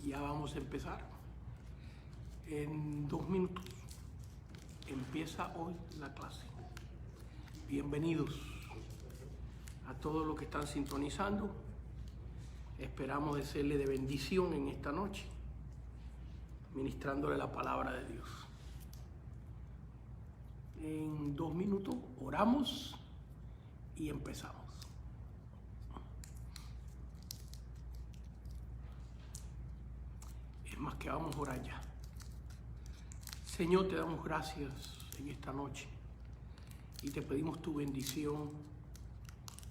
Ya vamos a empezar. En 2 minutos empieza hoy la clase. Bienvenidos a todos los que están sintonizando. Esperamos de serle de bendición en esta noche, ministrándole la palabra de Dios. En 2 minutos oramos y empezamos. Es más que vamos a orar ya. Señor, te damos gracias en esta noche y te pedimos tu bendición.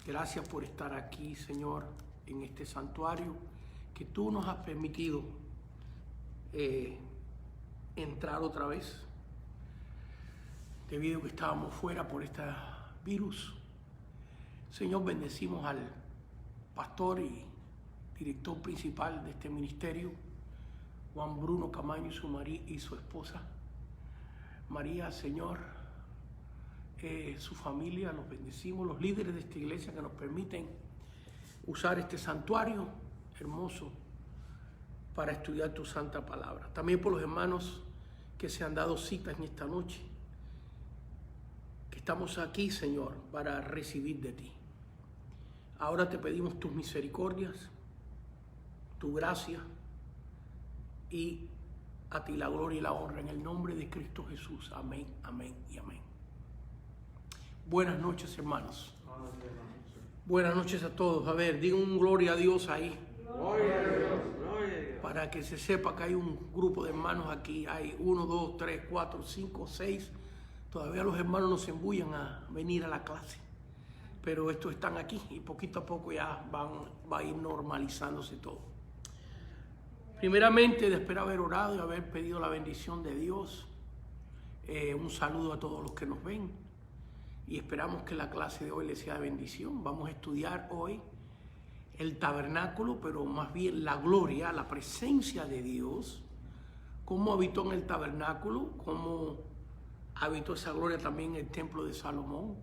Gracias por estar aquí, Señor, en este santuario que tú nos has permitido entrar otra vez, debido a que estábamos fuera por este virus. Señor, bendecimos al pastor y director principal de este ministerio, Juan Bruno Camaño, y su esposa María, Señor, su familia, los bendecimos, los líderes de esta iglesia que nos permiten usar este santuario hermoso para estudiar tu santa palabra. También por los hermanos que se han dado cita en esta noche, que estamos aquí, Señor, para recibir de ti. Ahora te pedimos tus misericordias, tu gracia, y a ti la gloria y la honra en el nombre de Cristo Jesús. Amén, amén y amén. Buenas noches, hermanos. Buenas noches a todos. A ver, digan un gloria a Dios ahí. Gloria a Dios, gloria a Dios. Para que se sepa que hay un grupo de hermanos aquí. Hay 1, 2, 3, 4, 5, 6. Todavía los hermanos no se embullan a venir a la clase. Pero estos están aquí y poquito a poco ya va a ir normalizándose todo. Primeramente, después de haber orado y haber pedido la bendición de Dios, un saludo a todos los que nos ven y esperamos que la clase de hoy les sea de bendición. Vamos a estudiar hoy el tabernáculo, pero más bien la gloria, la presencia de Dios, cómo habitó en el tabernáculo, cómo habitó esa gloria también en el templo de Salomón,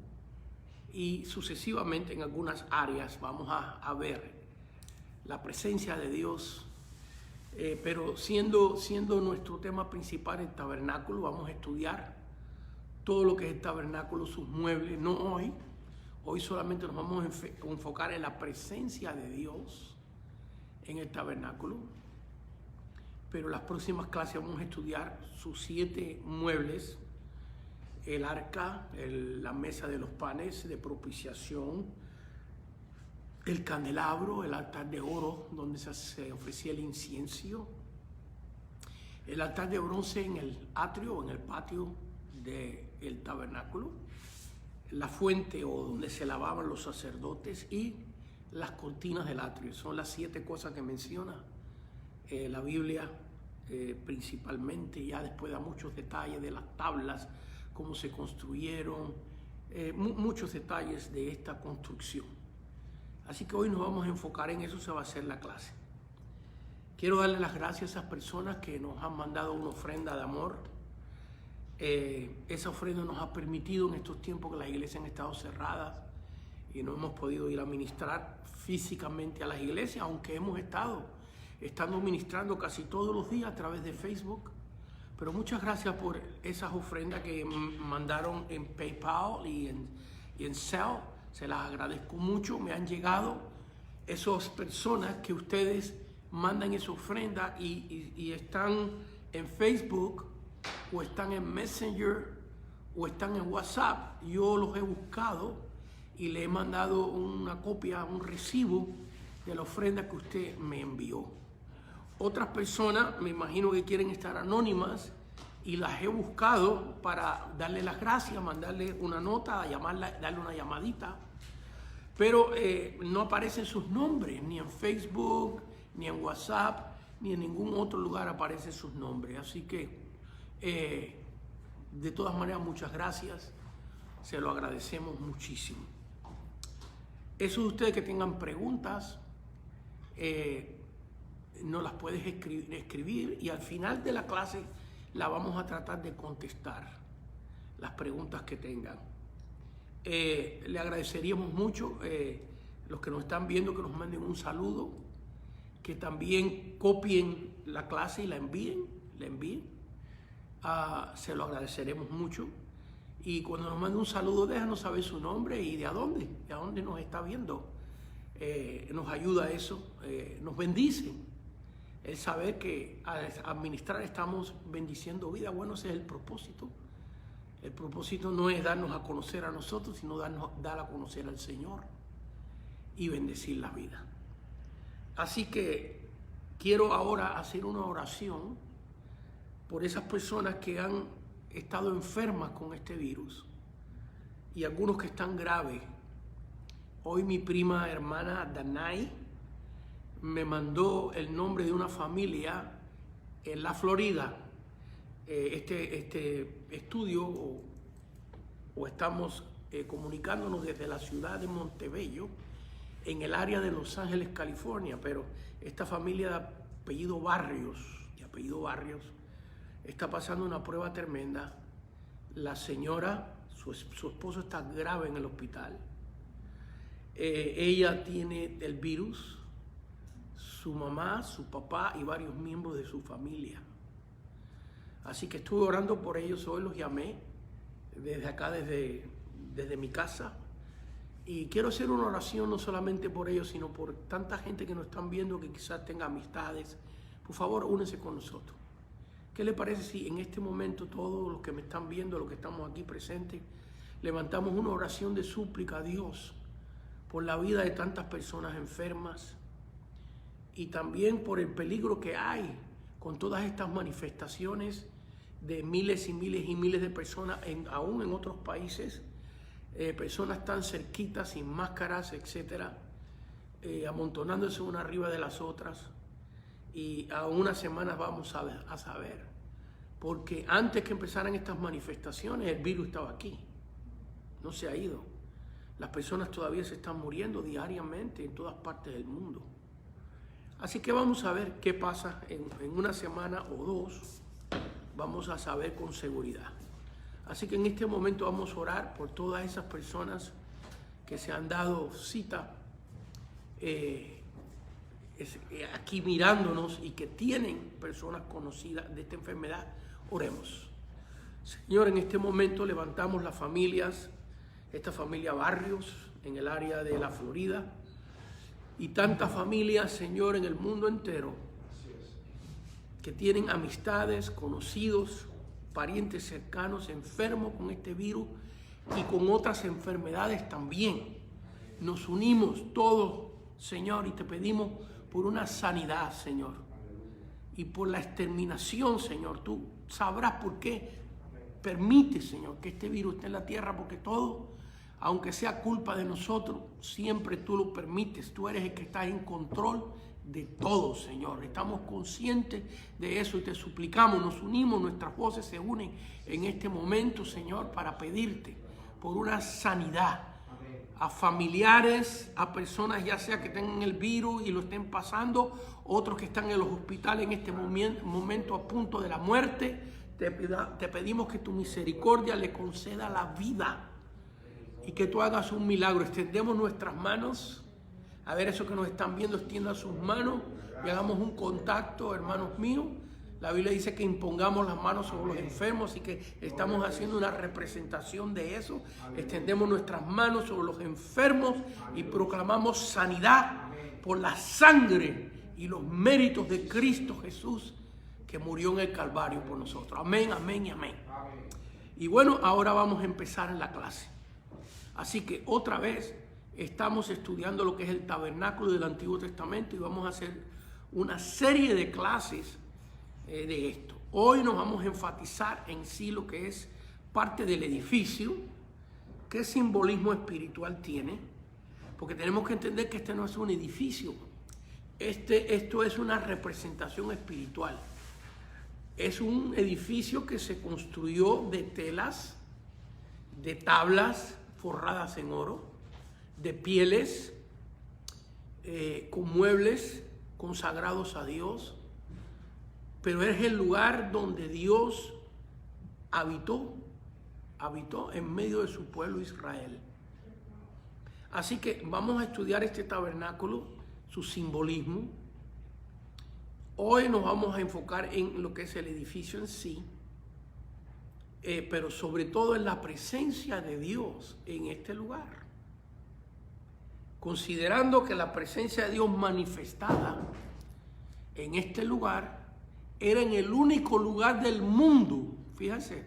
y sucesivamente en algunas áreas vamos a ver la presencia de Dios. Pero siendo nuestro tema principal el tabernáculo, vamos a estudiar todo lo que es el tabernáculo, sus muebles. No hoy. Hoy solamente nos vamos a enfocar en la presencia de Dios en el tabernáculo. Pero las próximas clases vamos a estudiar sus 7 muebles: el arca, la mesa de los panes de propiciación, el candelabro, el altar de oro donde se ofrecía el incienso, el altar de bronce en el atrio o en el patio del tabernáculo, la fuente o donde se lavaban los sacerdotes y las cortinas del atrio. Son las 7 cosas que menciona la Biblia principalmente. Ya después da muchos detalles de las tablas, cómo se construyeron, muchos detalles de esta construcción. Así que hoy nos vamos a enfocar en eso, se va a hacer la clase. Quiero darle las gracias a esas personas que nos han mandado una ofrenda de amor. Esa ofrenda nos ha permitido en estos tiempos que las iglesias han estado cerradas y no hemos podido ir a ministrar físicamente a las iglesias, aunque hemos estando ministrando casi todos los días a través de Facebook. Pero muchas gracias por esas ofrendas que mandaron en PayPal y en Zelle. Se las agradezco mucho. Me han llegado esas personas que ustedes mandan esa ofrenda y están en Facebook o están en Messenger o están en WhatsApp. Yo los he buscado y le he mandado una copia, un recibo de la ofrenda que usted me envió. Otras personas me imagino que quieren estar anónimas y las he buscado para darle las gracias, mandarle una nota, llamarla, darle una llamadita. Pero no aparecen sus nombres, ni en Facebook, ni en WhatsApp, ni en ningún otro lugar aparecen sus nombres. Así que, de todas maneras, muchas gracias. Se lo agradecemos muchísimo. Esos de ustedes que tengan preguntas, no las puedes escribir y al final de la clase la vamos a tratar de contestar las preguntas que tengan. Le agradeceríamos mucho los que nos están viendo que nos manden un saludo que también copien la clase y la envíen. Se lo agradeceremos mucho. Y cuando nos mande un saludo, déjanos saber su nombre y de a dónde nos está viendo. Nos ayuda eso, nos bendice el saber que al administrar estamos bendiciendo vida. Bueno, ese es el propósito. El propósito no es darnos a conocer a nosotros, sino dar a conocer al Señor y bendecir la vida. Así que quiero ahora hacer una oración por esas personas que han estado enfermas con este virus y algunos que están graves. Hoy mi prima hermana Danay me mandó el nombre de una familia en la Florida. Este estudio o estamos comunicándonos desde la ciudad de Montebello, en el área de Los Ángeles, California, pero esta familia de apellido Barrios está pasando una prueba tremenda. La señora, su esposo está grave en el hospital. Ella tiene el virus, su mamá, su papá y varios miembros de su familia. Así que estuve orando por ellos hoy, los llamé desde acá, desde mi casa. Y quiero hacer una oración no solamente por ellos, sino por tanta gente que nos están viendo que quizás tenga amistades. Por favor, únense con nosotros. ¿Qué le parece si en este momento todos los que me están viendo, los que estamos aquí presentes, levantamos una oración de súplica a Dios por la vida de tantas personas enfermas y también por el peligro que hay con todas estas manifestaciones de miles y miles y miles de personas, aún en otros países, personas tan cerquitas, sin máscaras, etcétera, amontonándose una arriba de las otras, y a unas semanas vamos a saber, porque antes que empezaran estas manifestaciones el virus estaba aquí, no se ha ido. Las personas todavía se están muriendo diariamente en todas partes del mundo. Así que vamos a ver qué pasa en una semana o dos, vamos a saber con seguridad. Así que en este momento vamos a orar por todas esas personas que se han dado cita aquí mirándonos y que tienen personas conocidas de esta enfermedad. Oremos. Señor, en este momento levantamos las familias, esta familia Barrios en el área de la Florida y tantas familias, Señor, en el mundo entero que tienen amistades, conocidos, parientes cercanos enfermos con este virus y con otras enfermedades también. Nos unimos todos, Señor, y te pedimos por una sanidad, Señor, y por la exterminación, Señor. Tú sabrás por qué permite, Señor, que este virus esté en la tierra, porque todo, aunque sea culpa de nosotros, siempre tú lo permites. Tú eres el que está en control de todo, Señor. Estamos conscientes de eso y te suplicamos, nos unimos, nuestras voces se unen en este momento, Señor, para pedirte por una sanidad a familiares, a personas ya sea que tengan el virus y lo estén pasando, otros que están en los hospitales en este momento a punto de la muerte. Te pedimos que tu misericordia le conceda la vida y que tú hagas un milagro. Extendemos nuestras manos. A ver, esos que nos están viendo, extiendan sus manos y hagamos un contacto, hermanos míos. La Biblia dice que impongamos las manos sobre los enfermos, así que estamos haciendo una representación de eso. Extendemos nuestras manos sobre los enfermos y proclamamos sanidad por la sangre y los méritos de Cristo Jesús, que murió en el Calvario por nosotros. Amén, amén y amén. Y bueno, ahora vamos a empezar en la clase. Así que otra vez estamos estudiando lo que es el tabernáculo del Antiguo Testamento y vamos a hacer una serie de clases de esto. Hoy nos vamos a enfatizar en sí lo que es parte del edificio, qué simbolismo espiritual tiene, porque tenemos que entender que este no es un edificio, esto es una representación espiritual. Es un edificio que se construyó de telas, de tablas forradas en oro, de pieles, con muebles consagrados a Dios, pero es el lugar donde Dios habitó en medio de su pueblo Israel. Así que vamos a estudiar este tabernáculo, su simbolismo, Hoy nos vamos a enfocar en lo que es el edificio en sí, pero sobre todo en la presencia de Dios en este lugar. Considerando que la presencia de Dios manifestada en este lugar era en el único lugar del mundo, fíjense,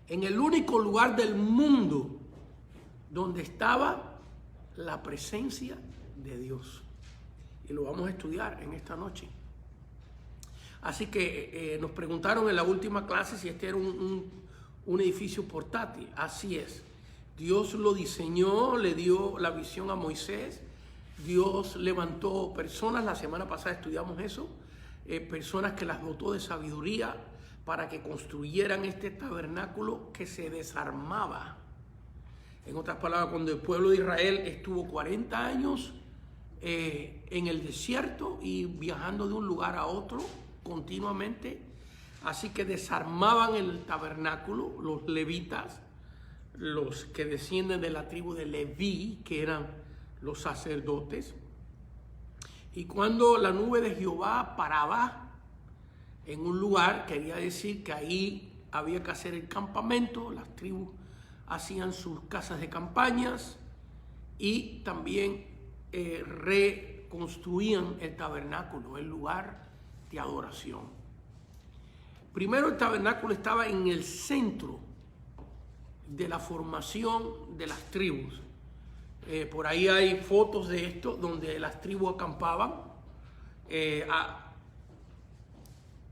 en el único lugar del mundo donde estaba la presencia de Dios. Y lo vamos a estudiar en esta noche. Así que nos preguntaron en la última clase si este era un edificio portátil. Así es. Dios lo diseñó, le dio la visión a Moisés. Dios levantó personas, la semana pasada estudiamos eso, personas que las dotó de sabiduría para que construyeran este tabernáculo que se desarmaba. En otras palabras, cuando el pueblo de Israel estuvo 40 años en el desierto y viajando de un lugar a otro continuamente, así que desarmaban el tabernáculo, los levitas, los que descienden de la tribu de Leví, que eran los sacerdotes. Y cuando la nube de Jehová paraba en un lugar, quería decir que ahí había que hacer el campamento, las tribus hacían sus casas de campañas y también reconstruían el tabernáculo, el lugar de adoración. Primero, el tabernáculo estaba en el centro de la formación de las tribus. Por ahí hay fotos de esto donde las tribus acampaban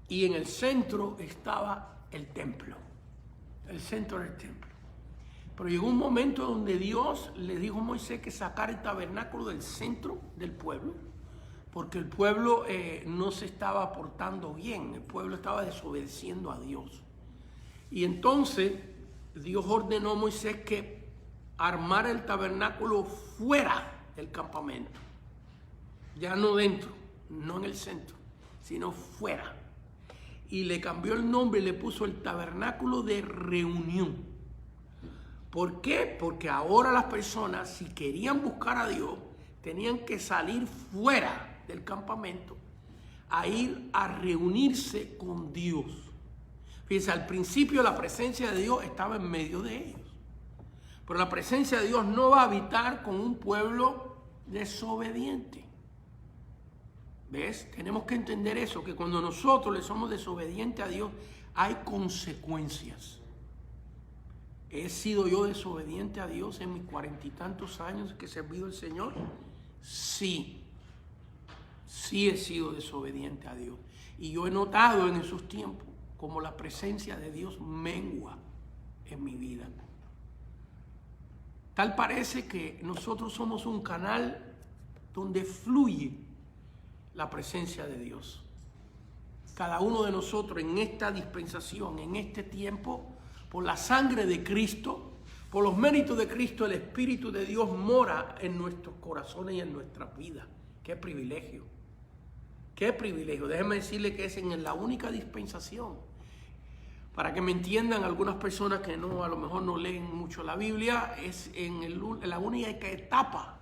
y en el centro estaba el templo, el centro del templo. Pero llegó un momento donde Dios le dijo a Moisés que sacara el tabernáculo del centro del pueblo, porque el pueblo no se estaba portando bien, el pueblo estaba desobedeciendo a Dios. Y entonces Dios ordenó a Moisés que armara el tabernáculo fuera del campamento, ya no dentro, no en el centro, sino fuera. Y le cambió el nombre y le puso el tabernáculo de reunión. ¿Por qué? Porque ahora las personas, si querían buscar a Dios, tenían que salir fuera del campamento a ir a reunirse con Dios. Fíjense, al principio la presencia de Dios estaba en medio de ellos. Pero la presencia de Dios no va a habitar con un pueblo desobediente. ¿Ves? Tenemos que entender eso, que cuando nosotros le somos desobedientes a Dios, hay consecuencias. ¿He sido yo desobediente a Dios en mis 40 y tantos años que he servido al Señor? Sí. Sí he sido desobediente a Dios. Y yo he notado en esos tiempos como la presencia de Dios mengua en mi vida. Tal parece que nosotros somos un canal donde fluye la presencia de Dios. Cada uno de nosotros en esta dispensación, en este tiempo, por la sangre de Cristo, por los méritos de Cristo, el Espíritu de Dios mora en nuestros corazones y en nuestras vidas. ¡Qué privilegio! ¡Qué privilegio! Déjenme decirle que es en la única dispensación. Para que me entiendan algunas personas que no, a lo mejor no leen mucho la Biblia, es en la única etapa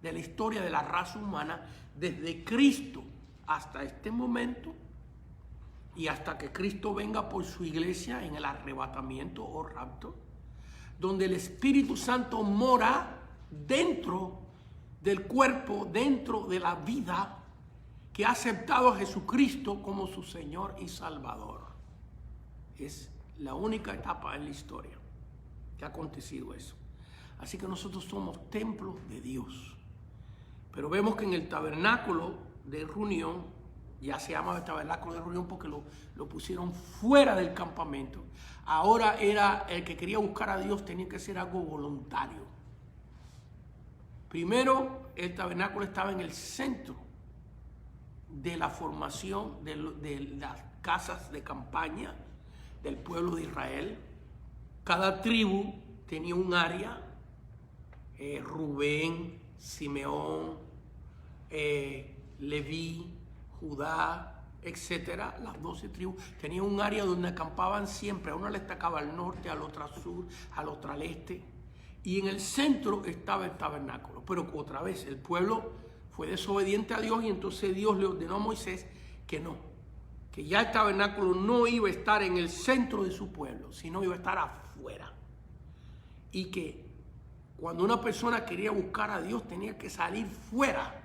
de la historia de la raza humana, desde Cristo hasta este momento y hasta que Cristo venga por su iglesia en el arrebatamiento o rapto, donde el Espíritu Santo mora dentro del cuerpo, dentro de la vida que ha aceptado a Jesucristo como su Señor y Salvador. Es la única etapa en la historia que ha acontecido eso. Así que nosotros somos templos de Dios. Pero vemos que en el tabernáculo de reunión, ya se llama el tabernáculo de reunión porque lo pusieron fuera del campamento. Ahora era el que quería buscar a Dios, tenía que ser algo voluntario. Primero, el tabernáculo estaba en el centro de la formación de las casas de campaña del pueblo de Israel. Cada tribu tenía un área, Rubén, Simeón, Leví, Judá, etcétera, las 12 tribus tenían un área donde acampaban siempre. A una le destacaba al norte, al otro al sur, al otro al este. Y en el centro estaba el tabernáculo. Pero otra vez, el pueblo fue desobediente a Dios y entonces Dios le ordenó a Moisés que no, que ya el tabernáculo no iba a estar en el centro de su pueblo, sino iba a estar afuera. Y que cuando una persona quería buscar a Dios tenía que salir fuera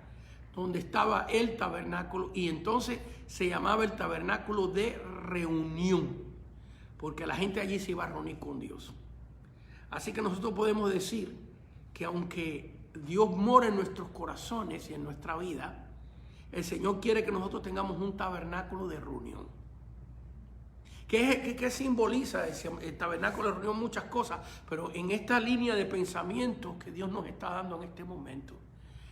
donde estaba el tabernáculo, y entonces se llamaba el tabernáculo de reunión, porque la gente allí se iba a reunir con Dios. Así que nosotros podemos decir que aunque Dios mora en nuestros corazones y en nuestra vida, el Señor quiere que nosotros tengamos un tabernáculo de reunión. ¿Qué simboliza el tabernáculo de reunión? Muchas cosas, pero en esta línea de pensamiento que Dios nos está dando en este momento,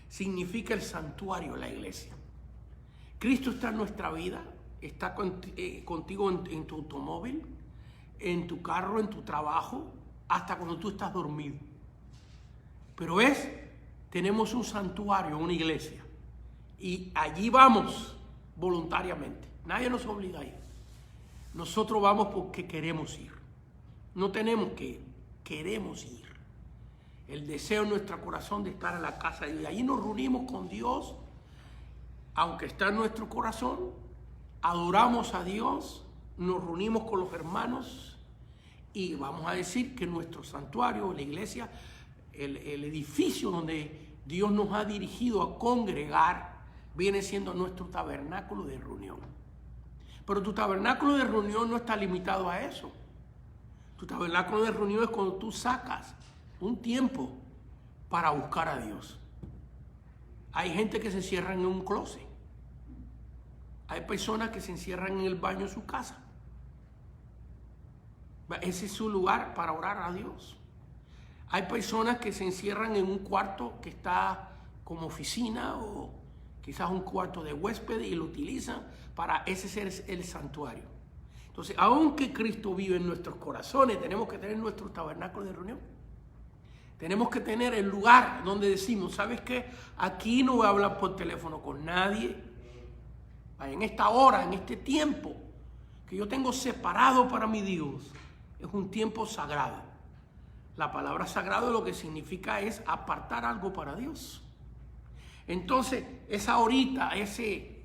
significa el santuario, la iglesia. Cristo está en nuestra vida, está contigo en tu automóvil, en tu carro, en tu trabajo, hasta cuando tú estás dormido. Pero tenemos un santuario, una iglesia, y allí vamos voluntariamente. Nadie nos obliga a ir. Nosotros vamos porque queremos ir. No tenemos que ir, queremos ir. El deseo en nuestro corazón de estar en la casa de Dios. Y allí nos reunimos con Dios, aunque está en nuestro corazón, adoramos a Dios, nos reunimos con los hermanos y vamos a decir que nuestro santuario, la iglesia, el edificio donde Dios nos ha dirigido a congregar, viene siendo nuestro tabernáculo de reunión. Pero tu tabernáculo de reunión no está limitado a eso. Tu tabernáculo de reunión es cuando tú sacas un tiempo para buscar a Dios. Hay gente que se encierra en un closet. Hay personas que se encierran en el baño de su casa. Ese es su lugar para orar a Dios. Hay personas que se encierran en un cuarto que está como oficina o quizás un cuarto de huésped y lo utilizan para ese ser el santuario. Entonces, aunque Cristo vive en nuestros corazones, tenemos que tener nuestro tabernáculo de reunión. Tenemos que tener el lugar donde decimos, ¿sabes qué? Aquí no voy a hablar por teléfono con nadie. En esta hora, en este tiempo que yo tengo separado para mi Dios, es un tiempo sagrado. La palabra sagrado lo que significa es apartar algo para Dios. Entonces, esa horita, ese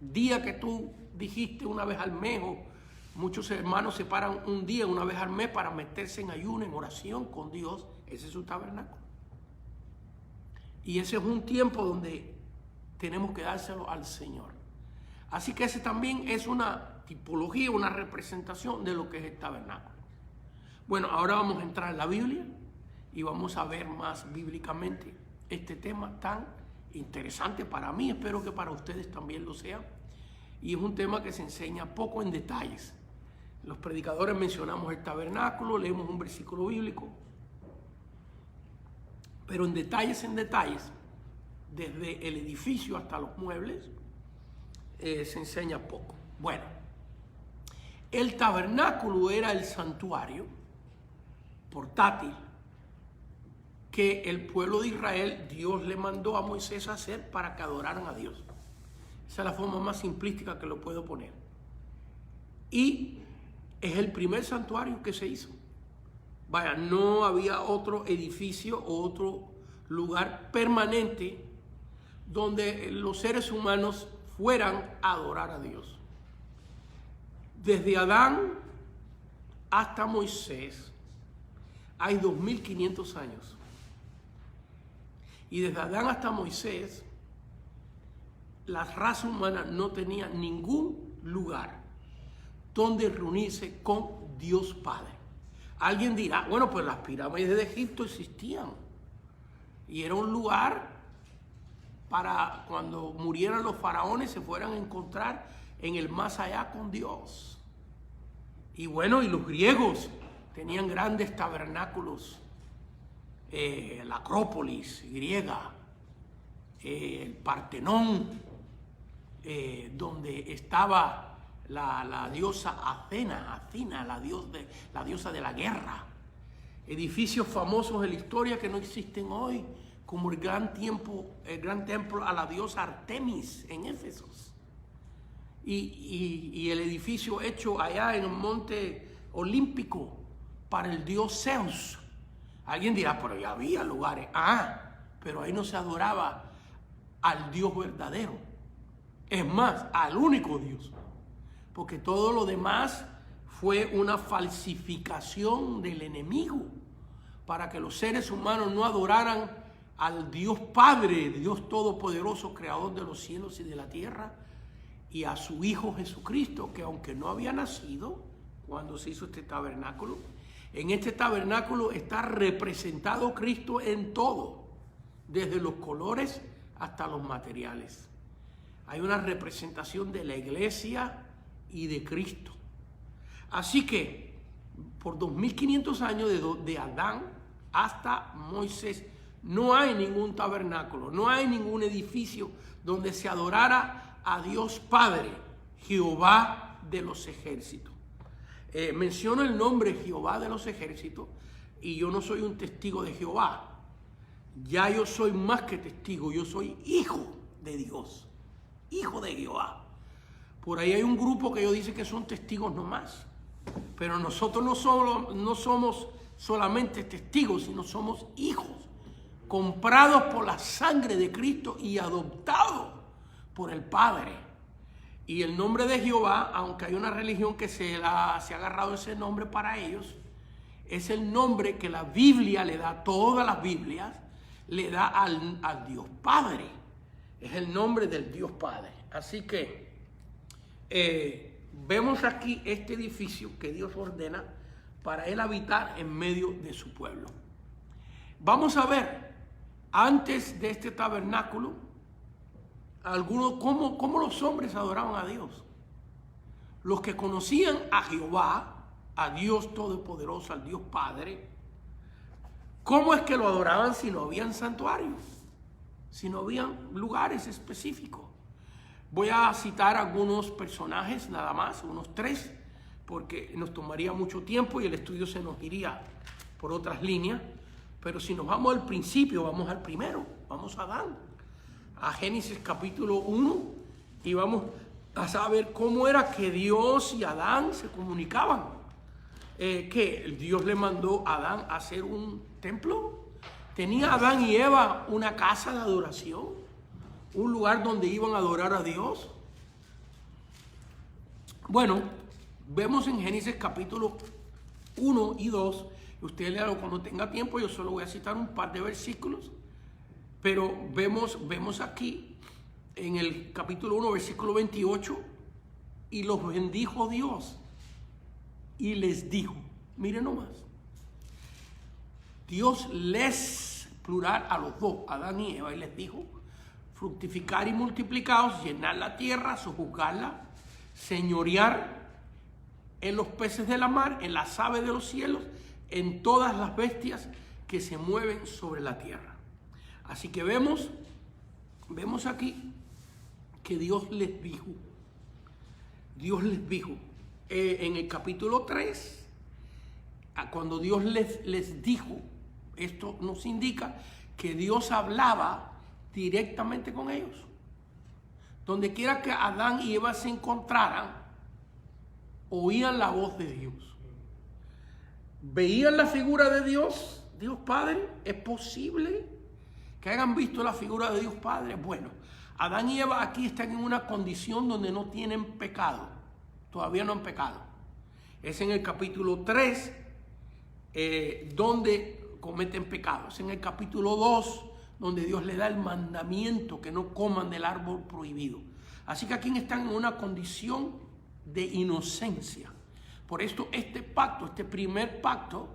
día que tú dijiste una vez al mes, o muchos hermanos separan un día, una vez al mes, para meterse en ayuno, en oración con Dios, ese es su tabernáculo. Y ese es un tiempo donde tenemos que dárselo al Señor. Así que ese también es una tipología, una representación de lo que es el tabernáculo. Bueno, ahora vamos a entrar en la Biblia y vamos a ver más bíblicamente este tema tan interesante para mí, espero que para ustedes también lo sea. Y es un tema que se enseña poco en detalles. Los predicadores mencionamos el tabernáculo, leemos un versículo bíblico, pero en detalles, desde el edificio hasta los muebles, se enseña poco. Bueno, el tabernáculo era el santuario portátil que el pueblo de Israel, Dios le mandó a Moisés a hacer para que adoraran a Dios. Esa es la forma más simplística que lo puedo poner. Y es el primer santuario que se hizo. Vaya, no había otro edificio o otro lugar permanente donde los seres humanos fueran a adorar a Dios. Desde Adán hasta Moisés hay 2500 años. Y desde Adán hasta Moisés, la raza humana no tenía ningún lugar donde reunirse con Dios Padre. Alguien dirá, bueno, pues las pirámides de Egipto existían. Y era un lugar para cuando murieran los faraones se fueran a encontrar en el más allá con Dios. Y bueno, y los griegos tenían grandes tabernáculos. La Acrópolis griega, el Partenón, donde estaba la diosa Athena, la diosa de la guerra. Edificios famosos de la historia que no existen hoy, como el gran templo a la diosa Artemis en Éfeso. Y el edificio hecho allá en el monte olímpico para el dios Zeus. Alguien dirá, pero ya había lugares. Pero ahí no se adoraba al Dios verdadero. Es más, al único Dios. Porque todo lo demás fue una falsificación del enemigo para que los seres humanos no adoraran al Dios Padre, Dios Todopoderoso, Creador de los cielos y de la tierra, y a su Hijo Jesucristo, que aunque no había nacido cuando se hizo este tabernáculo, en este tabernáculo está representado Cristo en todo, desde los colores hasta los materiales. Hay una representación de la iglesia y de Cristo. Así que por 2500 años de Adán hasta Moisés no hay ningún tabernáculo, no hay ningún edificio donde se adorara a Dios Padre, Jehová de los ejércitos. Menciono el nombre Jehová de los ejércitos y yo no soy un testigo de Jehová. Ya yo soy más que testigo, yo soy hijo de Dios, hijo de Jehová. Por ahí hay un grupo que ellos dicen que son testigos nomás, pero nosotros no somos solamente testigos, sino somos hijos, comprados por la sangre de Cristo y adoptados por el Padre. Y el nombre de Jehová, aunque hay una religión que se ha agarrado ese nombre para ellos, es el nombre que la Biblia le da, todas las Biblias, le da al Dios Padre. Es el nombre del Dios Padre. Así que vemos aquí este edificio que Dios ordena para Él habitar en medio de su pueblo. Vamos a ver, antes de este tabernáculo, cómo los hombres adoraban a Dios. Los que conocían a Jehová, a Dios Todopoderoso, al Dios Padre, ¿cómo es que lo adoraban si no habían santuarios? Si no habían lugares específicos. Voy a citar algunos personajes, nada más, unos 3, porque nos tomaría mucho tiempo y el estudio se nos iría por otras líneas. Pero si nos vamos al principio, vamos al primero, vamos a Adán, a Génesis capítulo 1, y vamos a saber cómo era que Dios y Adán se comunicaban. Que Dios le mandó a Adán a hacer un templo. ¿Tenía Adán y Eva una casa de adoración? ¿Un lugar donde iban a adorar a Dios? Bueno, vemos en Génesis capítulo 1 y 2, usted léalo cuando tenga tiempo, yo solo voy a citar un par de versículos, pero vemos aquí en el capítulo 1, versículo 28, y los bendijo Dios y les dijo, miren nomás, Dios les, plural a los dos, Adán y Eva, y les dijo, fructificar y multiplicaos, llenar la tierra, sojuzgarla, señorear en los peces de la mar, en las aves de los cielos, en todas las bestias que se mueven sobre la tierra. Así que vemos aquí que Dios les dijo, en el capítulo 3, cuando Dios les dijo, esto nos indica que Dios hablaba directamente con ellos. Donde quiera que Adán y Eva se encontraran, oían la voz de Dios. ¿Veían la figura de Dios, Dios Padre? ¿Es posible que hayan visto la figura de Dios Padre? Bueno, Adán y Eva aquí están en una condición donde no tienen pecado. Todavía no han pecado. Es en el capítulo 3 donde cometen pecados. En el capítulo 2 donde Dios le da el mandamiento que no coman del árbol prohibido. Así que aquí están en una condición de inocencia. Por esto este pacto, este primer pacto,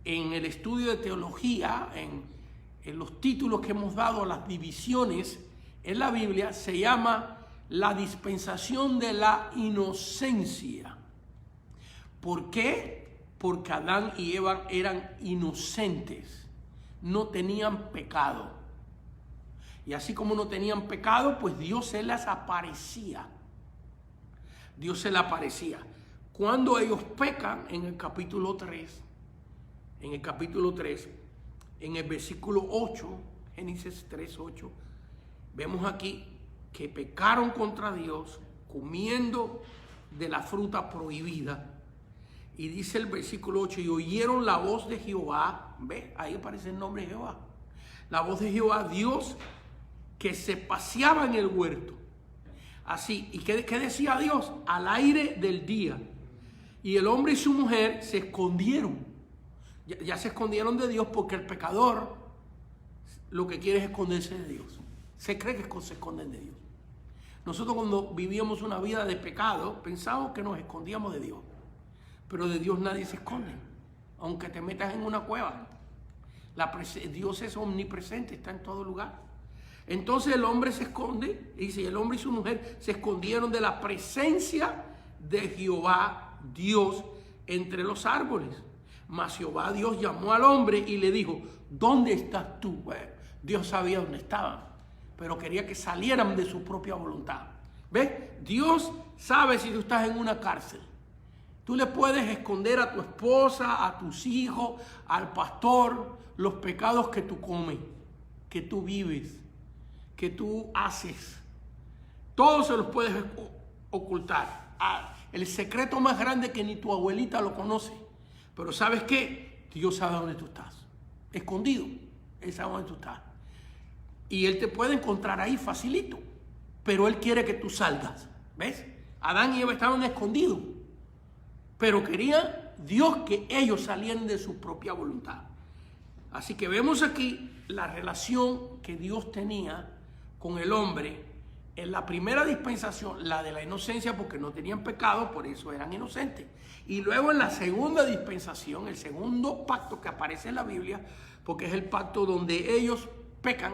en el estudio de teología, en los títulos que hemos dado a las divisiones en la Biblia, se llama la dispensación de la inocencia. ¿Por qué? Porque Adán y Eva eran inocentes. No tenían pecado. Y así como no tenían pecado, pues Dios se les aparecía. Dios se les aparecía. Cuando ellos pecan, en el capítulo 3, en el versículo 8, Génesis 3, 8, vemos aquí que pecaron contra Dios comiendo de la fruta prohibida. Y dice el versículo 8, y oyeron la voz de Jehová. ¿Ve? Ahí aparece el nombre de Jehová. La voz de Jehová, Dios, que se paseaba en el huerto. Así, ¿y qué decía Dios? Al aire del día. Y el hombre y su mujer se escondieron. Ya se escondieron de Dios porque el pecador lo que quiere es esconderse de Dios. Se cree que se esconden de Dios. Nosotros cuando vivíamos una vida de pecado, pensábamos que nos escondíamos de Dios. Pero de Dios nadie se esconde. Aunque te metas en una cueva. Dios es omnipresente, está en todo lugar. Entonces el hombre se esconde, dice, el hombre y su mujer se escondieron de la presencia de Jehová Dios entre los árboles. Mas Jehová Dios llamó al hombre y le dijo, ¿dónde estás tú? Bueno, Dios sabía dónde estaban, pero quería que salieran de su propia voluntad. ¿Ves? Dios sabe si tú estás en una cárcel. Tú le puedes esconder a tu esposa, a tus hijos, al pastor, los pecados que tú comes, que tú vives, que tú haces. Todos se los puedes ocultar. El secreto más grande que ni tu abuelita lo conoce. Pero ¿sabes qué? Dios sabe dónde tú estás. Escondido. Él sabe dónde tú estás. Y Él te puede encontrar ahí facilito. Pero Él quiere que tú salgas. ¿Ves? Adán y Eva estaban escondidos. Pero quería Dios que ellos salieran de su propia voluntad. Así que vemos aquí la relación que Dios tenía con el hombre en la primera dispensación, la de la inocencia, porque no tenían pecado, por eso eran inocentes. Y luego en la segunda dispensación, el segundo pacto que aparece en la Biblia, porque es el pacto donde ellos pecan,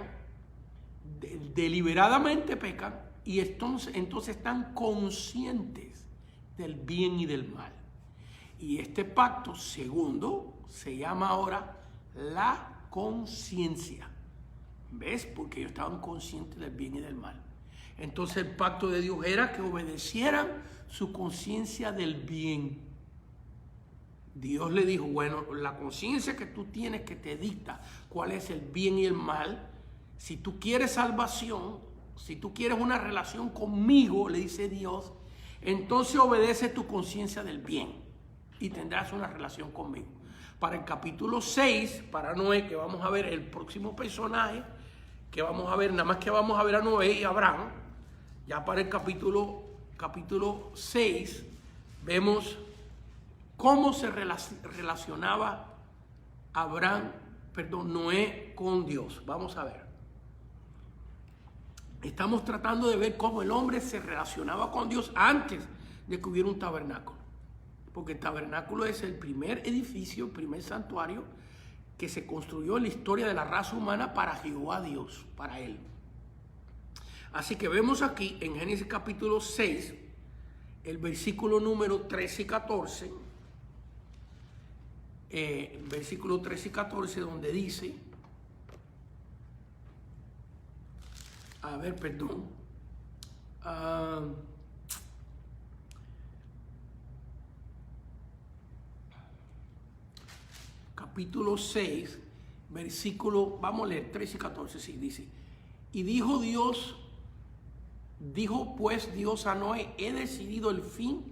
deliberadamente pecan, y entonces están conscientes del bien y del mal. Y este pacto segundo se llama ahora la conciencia. ¿Ves? Porque ellos estaban conscientes del bien y del mal. Entonces el pacto de Dios era que obedecieran su conciencia del bien. Dios le dijo, bueno, la conciencia que tú tienes que te dicta cuál es el bien y el mal. Si tú quieres salvación, si tú quieres una relación conmigo, le dice Dios, entonces obedece tu conciencia del bien y tendrás una relación conmigo. Para el capítulo 6, para Noé, que vamos a ver el próximo personaje, que vamos a ver, nada más que vamos a ver a Noé y a Abraham, ya para el capítulo 6, vemos cómo se relacionaba Noé con Dios. Vamos a ver. Estamos tratando de ver cómo el hombre se relacionaba con Dios antes de que hubiera un tabernáculo. Porque el tabernáculo es el primer edificio, el primer santuario que se construyó en la historia de la raza humana para Jehová Dios, para Él. Así que vemos aquí en Génesis capítulo 6, el versículo número 13 y 14, versículo 13 y 14, donde dice, capítulo 6, versículo, vamos a leer 13 y 14, sí, dice, y dijo pues Dios a Noé, he decidido el fin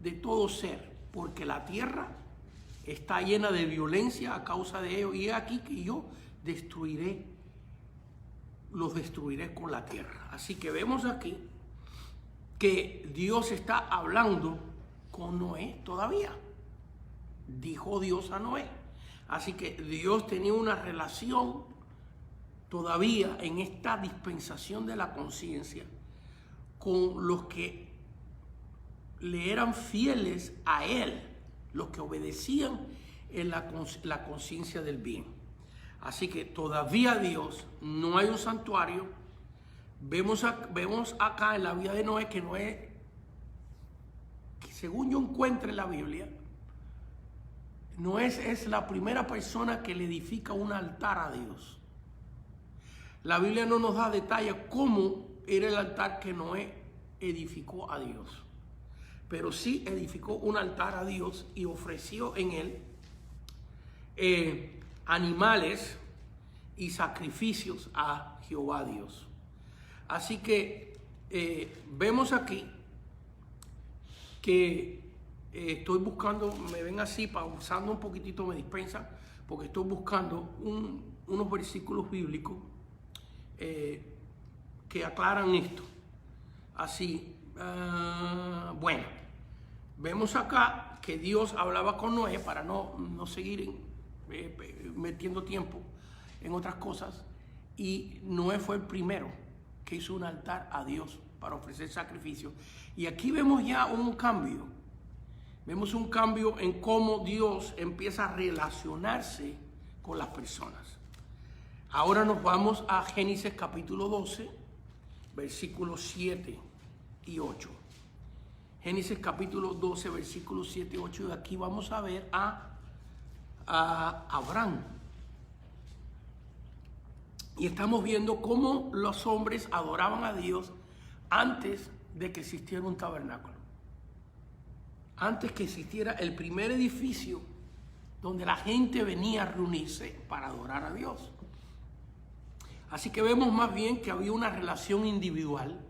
de todo ser, porque la tierra está llena de violencia a causa de ello, y he aquí que yo los destruiré con la tierra. Así que vemos aquí que Dios está hablando con Noé todavía. Dijo Dios a Noé. Así que Dios tenía una relación todavía en esta dispensación de la conciencia con los que le eran fieles a Él, los que obedecían en la conciencia del bien. Así que todavía Dios, no hay un santuario. Vemos acá en la vida de Noé que Noé, que según yo encuentro en la Biblia, Noé es la primera persona que le edifica un altar a Dios. La Biblia no nos da detalles cómo era el altar que Noé edificó a Dios. Pero sí edificó un altar a Dios y ofreció en él animales y sacrificios a Jehová Dios. Así que vemos aquí que estoy buscando, me ven así, pausando un poquitito, me dispensan, porque estoy buscando unos versículos bíblicos que aclaran esto. Así, bueno, vemos acá que Dios hablaba con Noé para no seguir metiendo tiempo en otras cosas, y Noé fue el primero que hizo un altar a Dios para ofrecer sacrificio. Y aquí vemos ya un cambio. Vemos un cambio en cómo Dios empieza a relacionarse con las personas. Ahora nos vamos a Génesis capítulo 12, versículos 7 y 8. Génesis capítulo 12, versículos 7 y 8. Y aquí vamos a ver a Abraham. Y estamos viendo cómo los hombres adoraban a Dios antes de que existiera un tabernáculo. Antes que existiera el primer edificio donde la gente venía a reunirse para adorar a Dios. Así que vemos más bien que había una relación individual.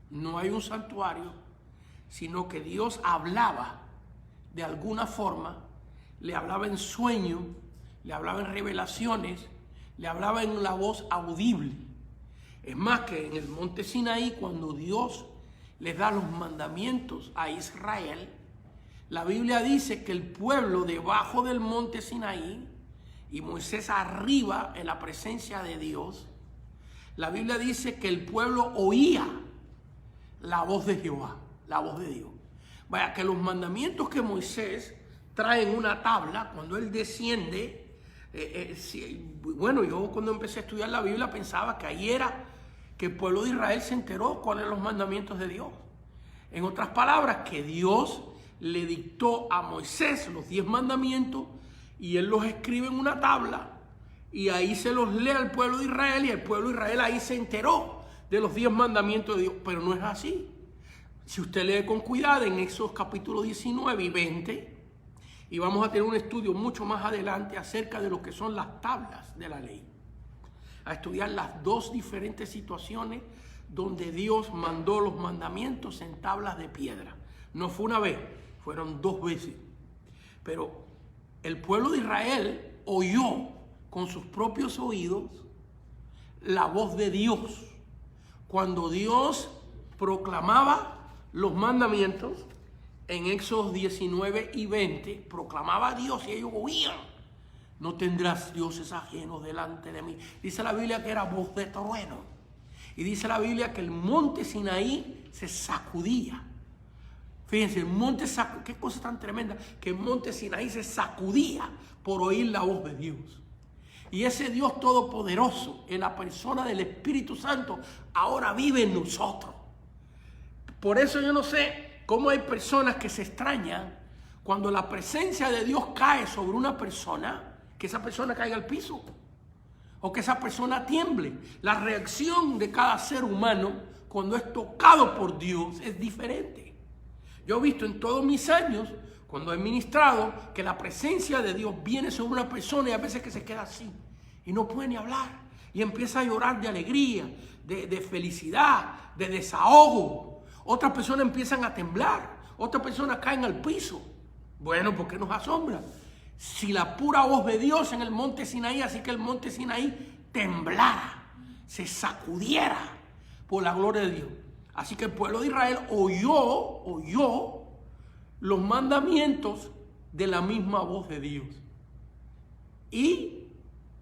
No hay un santuario, sino que Dios hablaba de alguna forma, le hablaba en sueño, le hablaba en revelaciones, le hablaba en la voz audible. Es más, que en el monte Sinaí, cuando Dios les da los mandamientos a Israel, la Biblia dice que el pueblo debajo del monte Sinaí y Moisés arriba en la presencia de Dios, la Biblia dice que el pueblo oía la voz de Jehová, la voz de Dios. Vaya, que los mandamientos que Moisés trae en una tabla, cuando él desciende, bueno, yo cuando empecé a estudiar la Biblia pensaba que ahí era que el pueblo de Israel se enteró cuáles eran los mandamientos de Dios. En otras palabras, que Dios le dictó a Moisés los 10 mandamientos y él los escribe en una tabla y ahí se los lee al pueblo de Israel, y el pueblo de Israel ahí se enteró de los 10 mandamientos de Dios. Pero no es así. Si usted lee con cuidado en Éxodo capítulo 19 y 20, y vamos a tener un estudio mucho más adelante acerca de lo que son las tablas de la ley, a estudiar las dos diferentes situaciones donde Dios mandó los mandamientos en tablas de piedra. No fue una vez, fueron 2 veces. Pero el pueblo de Israel oyó con sus propios oídos la voz de Dios cuando Dios proclamaba los mandamientos. En Éxodo 19 y 20 proclamaba a Dios y ellos oían: no tendrás dioses ajenos delante de mí. Dice la Biblia que era voz de trueno. Y dice la Biblia que el monte Sinaí se sacudía. Fíjense, el monte Sinaí, qué cosa tan tremenda, que el monte Sinaí se sacudía por oír la voz de Dios. Y ese Dios todopoderoso, en la persona del Espíritu Santo, ahora vive en nosotros. Por eso yo no sé cómo hay personas que se extrañan cuando la presencia de Dios cae sobre una persona, que esa persona caiga al piso o que esa persona tiemble. La reacción de cada ser humano cuando es tocado por Dios es diferente. Yo he visto en todos mis años, cuando he ministrado, que la presencia de Dios viene sobre una persona y a veces que se queda así y no puede ni hablar y empieza a llorar de alegría, de felicidad, de desahogo. Otras personas empiezan a temblar, otras personas caen al piso. Bueno, ¿por qué nos asombra? Si la pura voz de Dios en el monte Sinaí, así que el monte Sinaí temblara, se sacudiera por la gloria de Dios. Así que el pueblo de Israel oyó los mandamientos de la misma voz de Dios. Y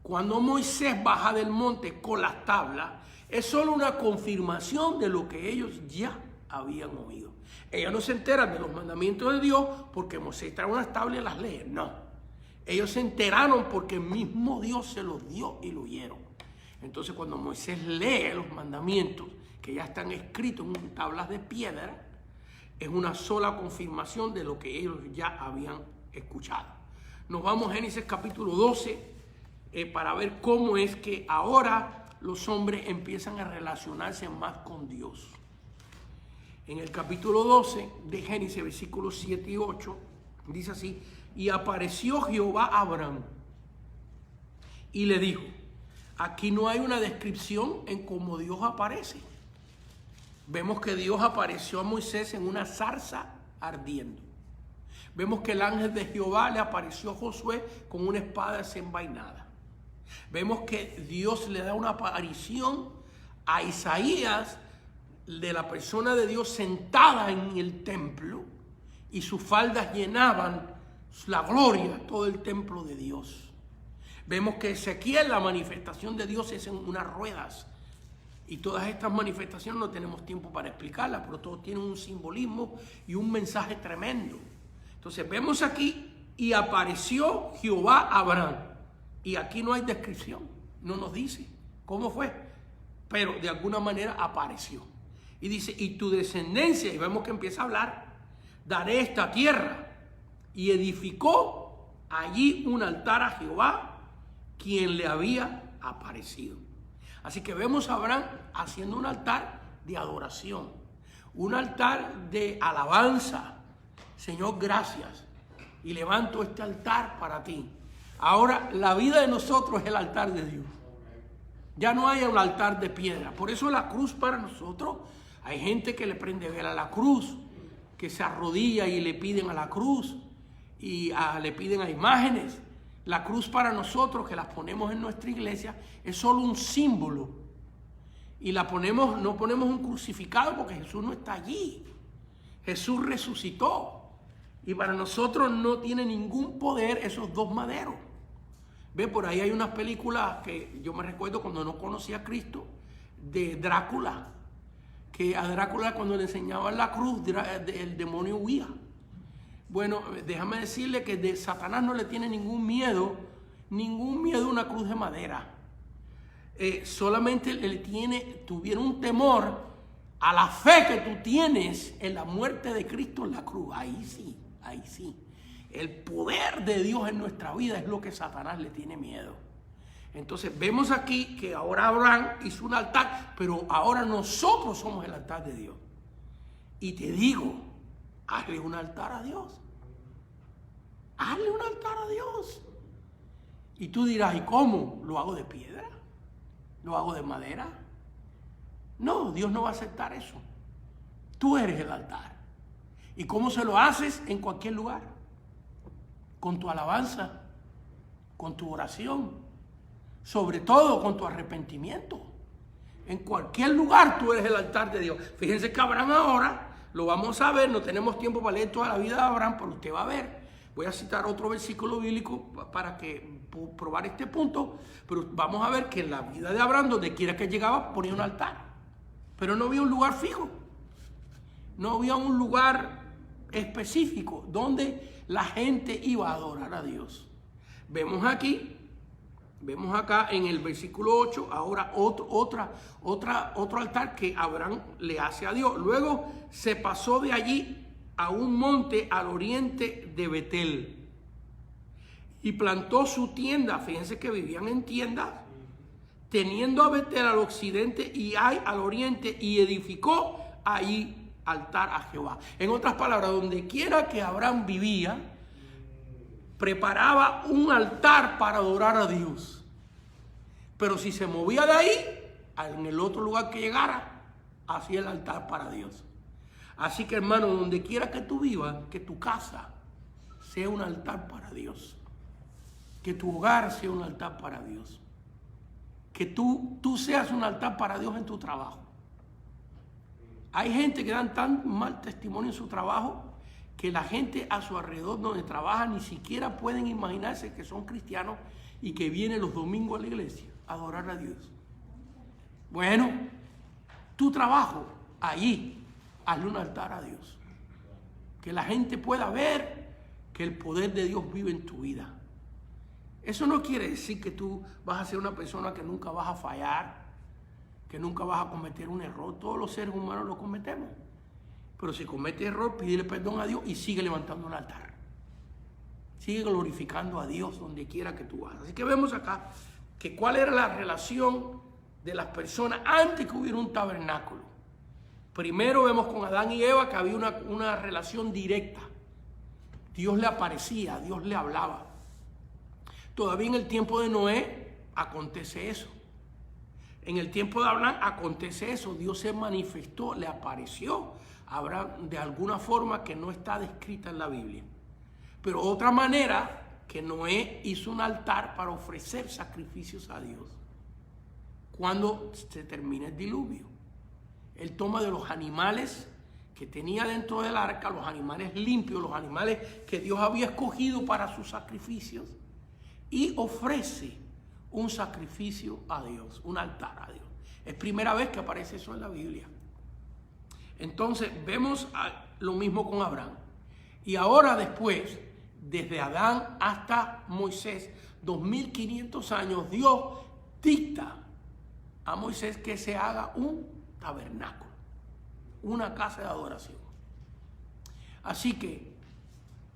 cuando Moisés baja del monte con las tablas, es solo una confirmación de lo que ellos ya habían oído. Ellos no se enteran de los mandamientos de Dios porque Moisés trae unas tablas y las lee. No. Ellos se enteraron porque el mismo Dios se los dio y lo oyeron. Entonces, cuando Moisés lee los mandamientos que ya están escritos en tablas de piedra, es una sola confirmación de lo que ellos ya habían escuchado. Nos vamos a Génesis capítulo 12 para ver cómo es que ahora los hombres empiezan a relacionarse más con Dios. En el capítulo 12 de Génesis, versículos 7 y 8, dice así: y apareció Jehová a Abraham y le dijo. Aquí no hay una descripción en cómo Dios aparece. Vemos que Dios apareció a Moisés en una zarza ardiendo. Vemos que el ángel de Jehová le apareció a Josué con una espada desenvainada. Vemos que Dios le da una aparición a Isaías de la persona de Dios sentada en el templo y sus faldas llenaban la gloria, todo el templo de Dios. Vemos que Ezequiel, la manifestación de Dios es en unas ruedas. Y todas estas manifestaciones no tenemos tiempo para explicarlas, pero todos tienen un simbolismo y un mensaje tremendo. Entonces vemos aquí, y apareció Jehová a Abraham. Y aquí no hay descripción, no nos dice cómo fue, pero de alguna manera apareció. Y dice, y tu descendencia, y vemos que empieza a hablar, daré esta tierra. Y edificó allí un altar a Jehová, quien le había aparecido. Así que vemos a Abraham haciendo un altar de adoración, un altar de alabanza. Señor, gracias. Y levanto este altar para ti. Ahora, la vida de nosotros es el altar de Dios. Ya no hay un altar de piedra. Por eso la cruz para nosotros, hay gente que le prende vela a la cruz, que se arrodilla y le piden a la cruz, y le piden a imágenes. La cruz para nosotros, que las ponemos en nuestra iglesia, es solo un símbolo. Y la ponemos, no ponemos un crucificado porque Jesús no está allí. Jesús resucitó. Y para nosotros no tiene ningún poder esos dos maderos. Ve, por ahí hay unas películas que yo me recuerdo cuando no conocía a Cristo, de Drácula. Que a Drácula cuando le enseñaban la cruz, el demonio huía. Bueno, déjame decirle que de Satanás no le tiene ningún miedo a una cruz de madera. Solamente tuvieron un temor a la fe que tú tienes en la muerte de Cristo en la cruz. Ahí sí, ahí sí. El poder de Dios en nuestra vida es lo que Satanás le tiene miedo. Entonces vemos aquí que ahora Abraham hizo un altar, pero ahora nosotros somos el altar de Dios. Y te digo, hazle un altar a Dios. Hazle un altar a Dios. Y tú dirás, ¿y cómo? ¿Lo hago de piedra? ¿Lo hago de madera? No, Dios no va a aceptar eso. Tú eres el altar. ¿Y cómo se lo haces? En cualquier lugar. Con tu alabanza, con tu oración, sobre todo con tu arrepentimiento. En cualquier lugar tú eres el altar de Dios. Fíjense que Abraham ahora, lo vamos a ver, no tenemos tiempo para leer toda la vida de Abraham, pero usted va a ver. Voy a citar otro versículo bíblico para probar este punto, pero vamos a ver que en la vida de Abraham, donde quiera que llegaba, ponía un altar. Pero no había un lugar fijo, no había un lugar específico donde la gente iba a adorar a Dios. Vemos acá en el versículo 8, ahora otro altar que Abraham le hace a Dios. Luego se pasó de allí a un monte al oriente de Betel y plantó su tienda. Fíjense que vivían en tiendas, teniendo a Betel al occidente y Ai al oriente, y edificó ahí altar a Jehová. En otras palabras, donde quiera que Abraham vivía, preparaba un altar para adorar a Dios. Pero si se movía de ahí, en el otro lugar que llegara, hacía el altar para Dios. Así que, hermano, donde quiera que tú vivas, que tu casa sea un altar para Dios. Que tu hogar sea un altar para Dios. Que tú seas un altar para Dios en tu trabajo. Hay gente que dan tan mal testimonio en su trabajo que la gente a su alrededor donde trabaja ni siquiera pueden imaginarse que son cristianos y que vienen los domingos a la iglesia a adorar a Dios. Bueno, tu trabajo, allí, hazle un altar a Dios. Que la gente pueda ver que el poder de Dios vive en tu vida. Eso no quiere decir que tú vas a ser una persona que nunca vas a fallar, que nunca vas a cometer un error. Todos los seres humanos lo cometemos. Pero si cometes error, pídele perdón a Dios y sigue levantando un altar. Sigue glorificando a Dios donde quiera que tú vas. Así que vemos acá que cuál era la relación de las personas antes que hubiera un tabernáculo. Primero vemos con Adán y Eva que había una relación directa. Dios le aparecía, Dios le hablaba. Todavía en el tiempo de Noé acontece eso. En el tiempo de Abraham acontece eso. Dios se manifestó, le apareció a Abraham de alguna forma que no está descrita en la Biblia. Pero otra manera, que Noé hizo un altar para ofrecer sacrificios a Dios. cuando se termine el diluvio. Él toma de los animales que tenía dentro del arca, los animales limpios, los animales que Dios había escogido para sus sacrificios, y ofrece un sacrificio a Dios, un altar a Dios. Es primera vez que aparece eso en la Biblia. Entonces vemos lo mismo con Abraham. Y ahora después, desde Adán hasta Moisés, 2500 años, Dios dicta a Moisés que se haga un tabernáculo, una casa de adoración. Así que,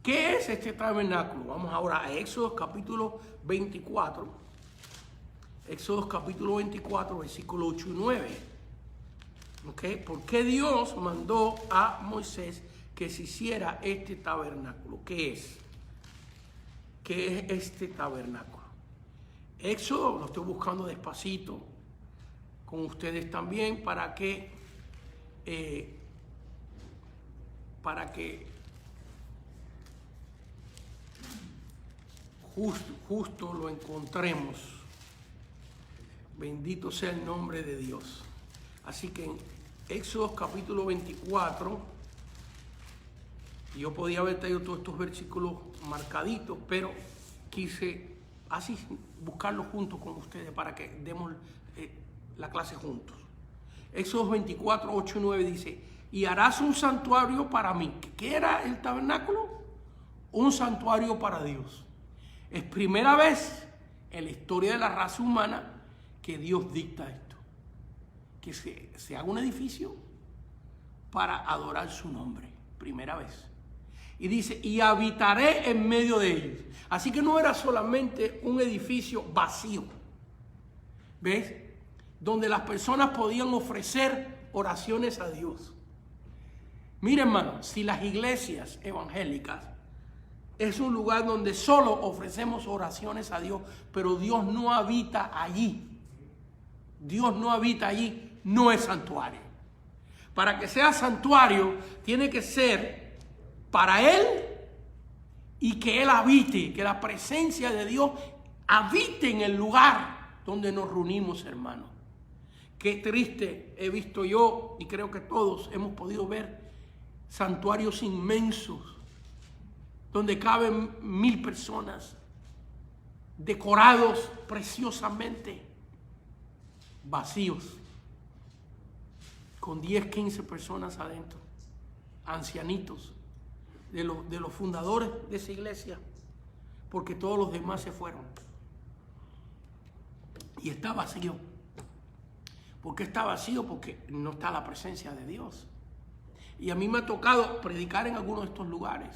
¿qué es este tabernáculo? Vamos ahora a Éxodo capítulo 24. Éxodo capítulo 24, versículo 8 y 9. ¿Okay? ¿Por qué Dios mandó a Moisés que se hiciera este tabernáculo? ¿Qué es? ¿Qué es este tabernáculo? Éxodo, lo estoy buscando despacito con ustedes también para que justo lo encontremos. Bendito sea el nombre de Dios. Así que en Éxodo capítulo 24, yo podía haber traído todos estos versículos marcaditos, pero quise así buscarlos juntos con ustedes para que demos la clase juntos. Éxodo 24, 8 y 9 dice: y harás un santuario para mí. ¿Qué era el tabernáculo? Un santuario para Dios. Es primera vez en la historia de la raza humana que Dios dicta esto, que se haga un edificio para adorar su nombre, primera vez. Y dice: y habitaré en medio de ellos. Así que no era solamente un edificio vacío, ¿ves? Donde las personas podían ofrecer oraciones a Dios. Mira, hermano, si las iglesias evangélicas es un lugar donde solo ofrecemos oraciones a Dios, pero Dios no habita allí. Dios no habita allí, no es santuario. Para que sea santuario, tiene que ser para Él y que Él habite, que la presencia de Dios habite en el lugar donde nos reunimos, hermano. Qué triste he visto yo, y creo que todos hemos podido ver, santuarios inmensos, donde caben 1000 personas, decorados preciosamente, vacíos, con 10, 15 personas adentro, ancianitos, de los fundadores de esa iglesia, porque todos los demás se fueron. Y está vacío. ¿Por qué está vacío? Porque no está la presencia de Dios. Y a mí me ha tocado predicar en algunos de estos lugares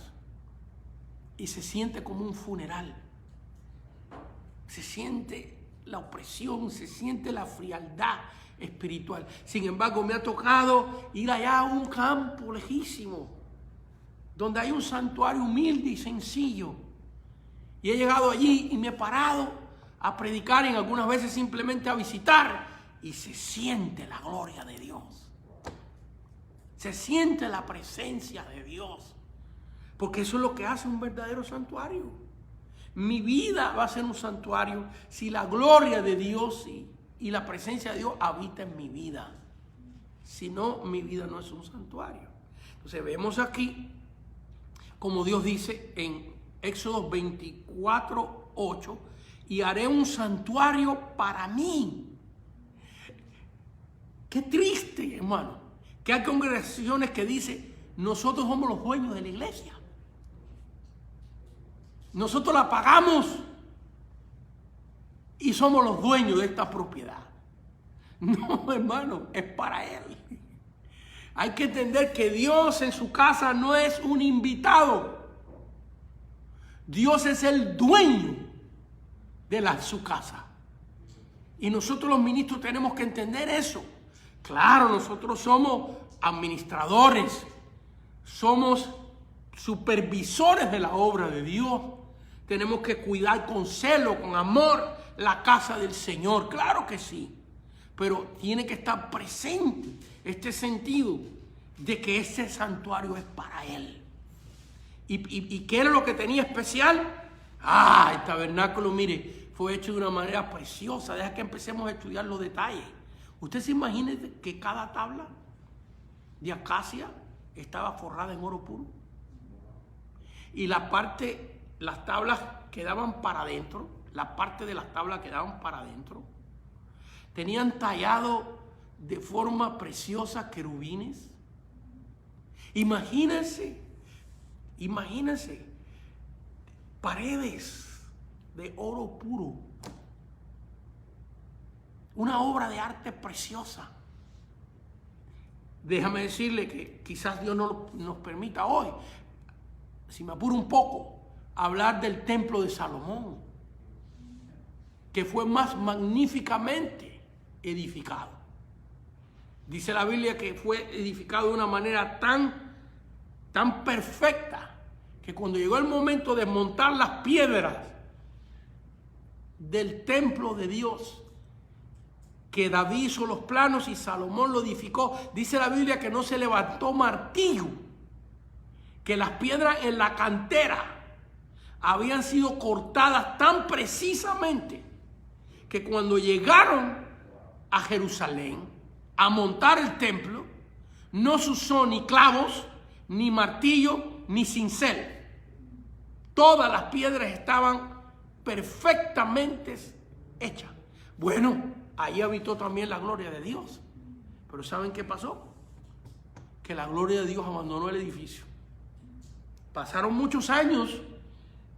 y se siente como un funeral. Se siente la opresión, se siente la frialdad espiritual. Sin embargo, me ha tocado ir allá a un campo lejísimo, donde hay un santuario humilde y sencillo. Y he llegado allí y me he parado a predicar, y algunas veces simplemente a visitar, y se siente la gloria de Dios. Se siente la presencia de Dios. Porque eso es lo que hace un verdadero santuario. Mi vida va a ser un santuario si la gloria de Dios y la presencia de Dios habita en mi vida. Si no, mi vida no es un santuario. Entonces vemos aquí, como Dios dice en Éxodo 24, 8, y haré un santuario para mí. Qué triste, hermano, que hay congregaciones que dicen: nosotros somos los dueños de la iglesia. Nosotros la pagamos y somos los dueños de esta propiedad. No, hermano, es para Él. Hay que entender que Dios en su casa no es un invitado. Dios es el dueño de su casa. Y nosotros los ministros tenemos que entender eso. Claro, nosotros somos administradores, somos supervisores de la obra de Dios. Tenemos que cuidar con celo, con amor, la casa del Señor. Claro que sí. Pero tiene que estar presente este sentido de que ese santuario es para Él. ¿Y qué era lo que tenía especial? El tabernáculo, mire, fue hecho de una manera preciosa. Deja que empecemos a estudiar los detalles. Usted se imagina que cada tabla de acacia estaba forrada en oro puro. Y las tablas quedaban para adentro, la parte de las tablas quedaban para adentro. Tenían tallado de forma preciosa querubines. Imagínense, paredes de oro puro. Una obra de arte preciosa. Déjame decirle que quizás Dios no nos permita hoy, si me apuro un poco, hablar del templo de Salomón, que fue más magníficamente edificado. Dice la Biblia que fue edificado de una manera tan perfecta que cuando llegó el momento de montar las piedras del templo de Dios, que David hizo los planos y Salomón lo edificó, dice la Biblia que no se levantó martillo, que las piedras en la cantera habían sido cortadas tan precisamente que cuando llegaron a Jerusalén a montar el templo, no se usó ni clavos, ni martillo, ni cincel. Todas las piedras estaban perfectamente hechas. Bueno, ahí habitó también la gloria de Dios. Pero ¿saben qué pasó? Que la gloria de Dios abandonó el edificio. Pasaron muchos años.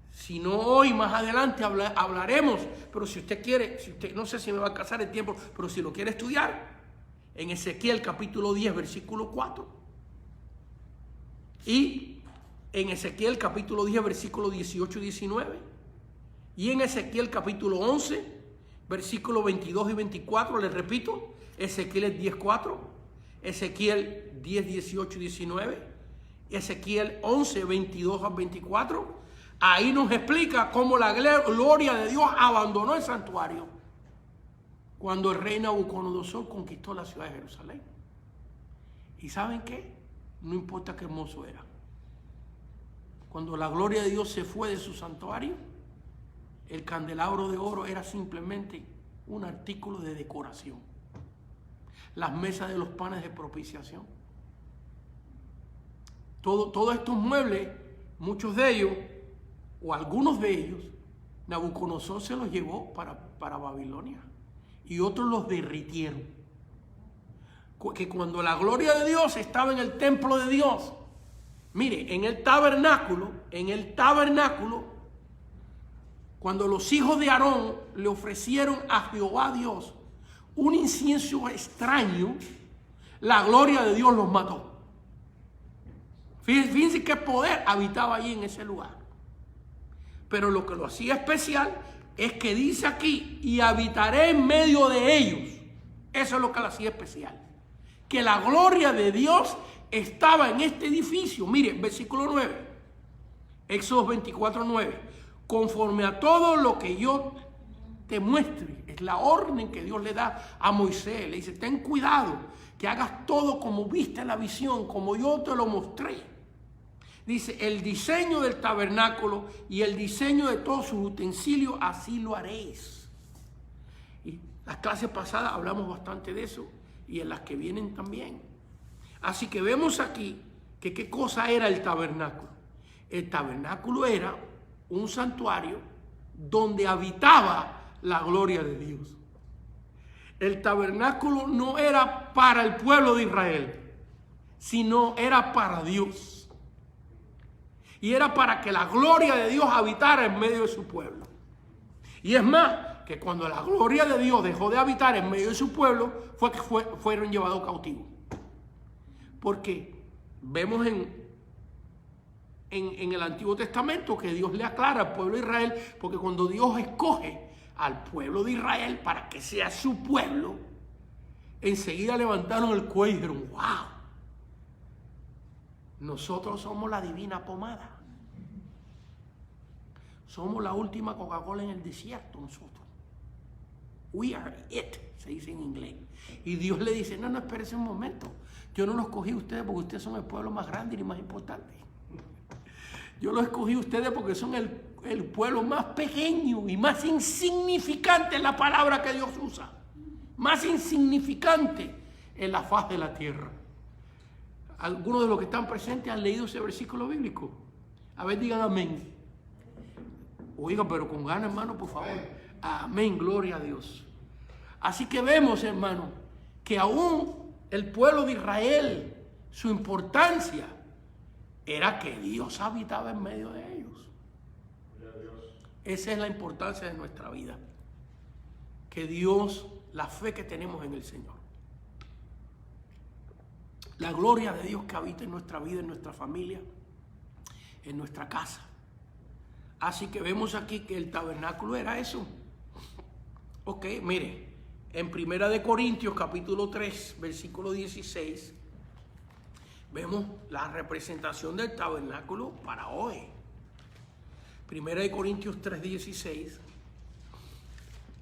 Si no hoy, más adelante hablaremos. Pero si usted quiere, no sé si me va a alcanzar el tiempo, pero si lo quiere estudiar, en Ezequiel capítulo 10, versículo 4. Y en Ezequiel capítulo 10, versículo 18 y 19. Y en Ezequiel capítulo 11, versículos 22 y 24, les repito, Ezequiel 10, 4, Ezequiel 10, 18 y 19, Ezequiel 11, 22 a 24. Ahí nos explica cómo la gloria de Dios abandonó el santuario cuando el rey Nabucodonosor conquistó la ciudad de Jerusalén. ¿Y saben qué? No importa qué hermoso era. Cuando la gloria de Dios se fue de su santuario, el candelabro de oro era simplemente un artículo de decoración. Las mesas de los panes de propiciación. Todos estos muebles, muchos de ellos, o algunos de ellos, Nabucodonosor se los llevó para Babilonia. Y otros los derritieron. Que cuando la gloria de Dios estaba en el templo de Dios, mire, en el tabernáculo, cuando los hijos de Aarón le ofrecieron a Jehová Dios un incienso extraño, la gloria de Dios los mató. Fíjense qué poder habitaba allí en ese lugar. Pero lo que lo hacía especial es que dice aquí, y habitaré en medio de ellos. Eso es lo que lo hacía especial. Que la gloria de Dios estaba en este edificio. Mire, versículo 9. Éxodo 24, 9. Conforme a todo lo que yo te muestre. Es la orden que Dios le da a Moisés. Le dice, ten cuidado que hagas todo como viste en la visión, como yo te lo mostré. Dice, el diseño del tabernáculo y el diseño de todos sus utensilios, así lo haréis. Y las clases pasadas hablamos bastante de eso y en las que vienen también. Así que vemos aquí que qué cosa era el tabernáculo. El tabernáculo era un santuario donde habitaba la gloria de Dios. El tabernáculo no era para el pueblo de Israel, sino era para Dios. Y era para que la gloria de Dios habitara en medio de su pueblo. Y es más, que cuando la gloria de Dios dejó de habitar en medio de su pueblo, fue que fueron llevados cautivos. Porque vemos en el Antiguo Testamento que Dios le aclara al pueblo de Israel, porque cuando Dios escoge al pueblo de Israel para que sea su pueblo, enseguida levantaron el cuello y dijeron, wow, nosotros somos la divina pomada. Somos la última Coca-Cola en el desierto nosotros. We are it, se dice en inglés. Y Dios le dice, no, espérese un momento. Yo no los escogí a ustedes porque ustedes son el pueblo más grande y más importante. Yo los escogí a ustedes porque son el pueblo más pequeño y más insignificante en la palabra que Dios usa. Más insignificante en la faz de la tierra. Algunos de los que están presentes han leído ese versículo bíblico. A ver, digan amén. Oigan, pero con ganas, hermano, por favor. Amén, gloria a Dios. Así que vemos, hermano, que aún el pueblo de Israel, su importancia era que Dios habitaba en medio de ellos. Esa es la importancia de nuestra vida. Que Dios, la fe que tenemos en el Señor. La gloria de Dios que habita en nuestra vida, en nuestra familia, en nuestra casa. Así que vemos aquí que el tabernáculo era eso. Ok, mire, en 1 Corintios capítulo 3, versículo 16, vemos la representación del tabernáculo para hoy. 1 Corintios 3, 16,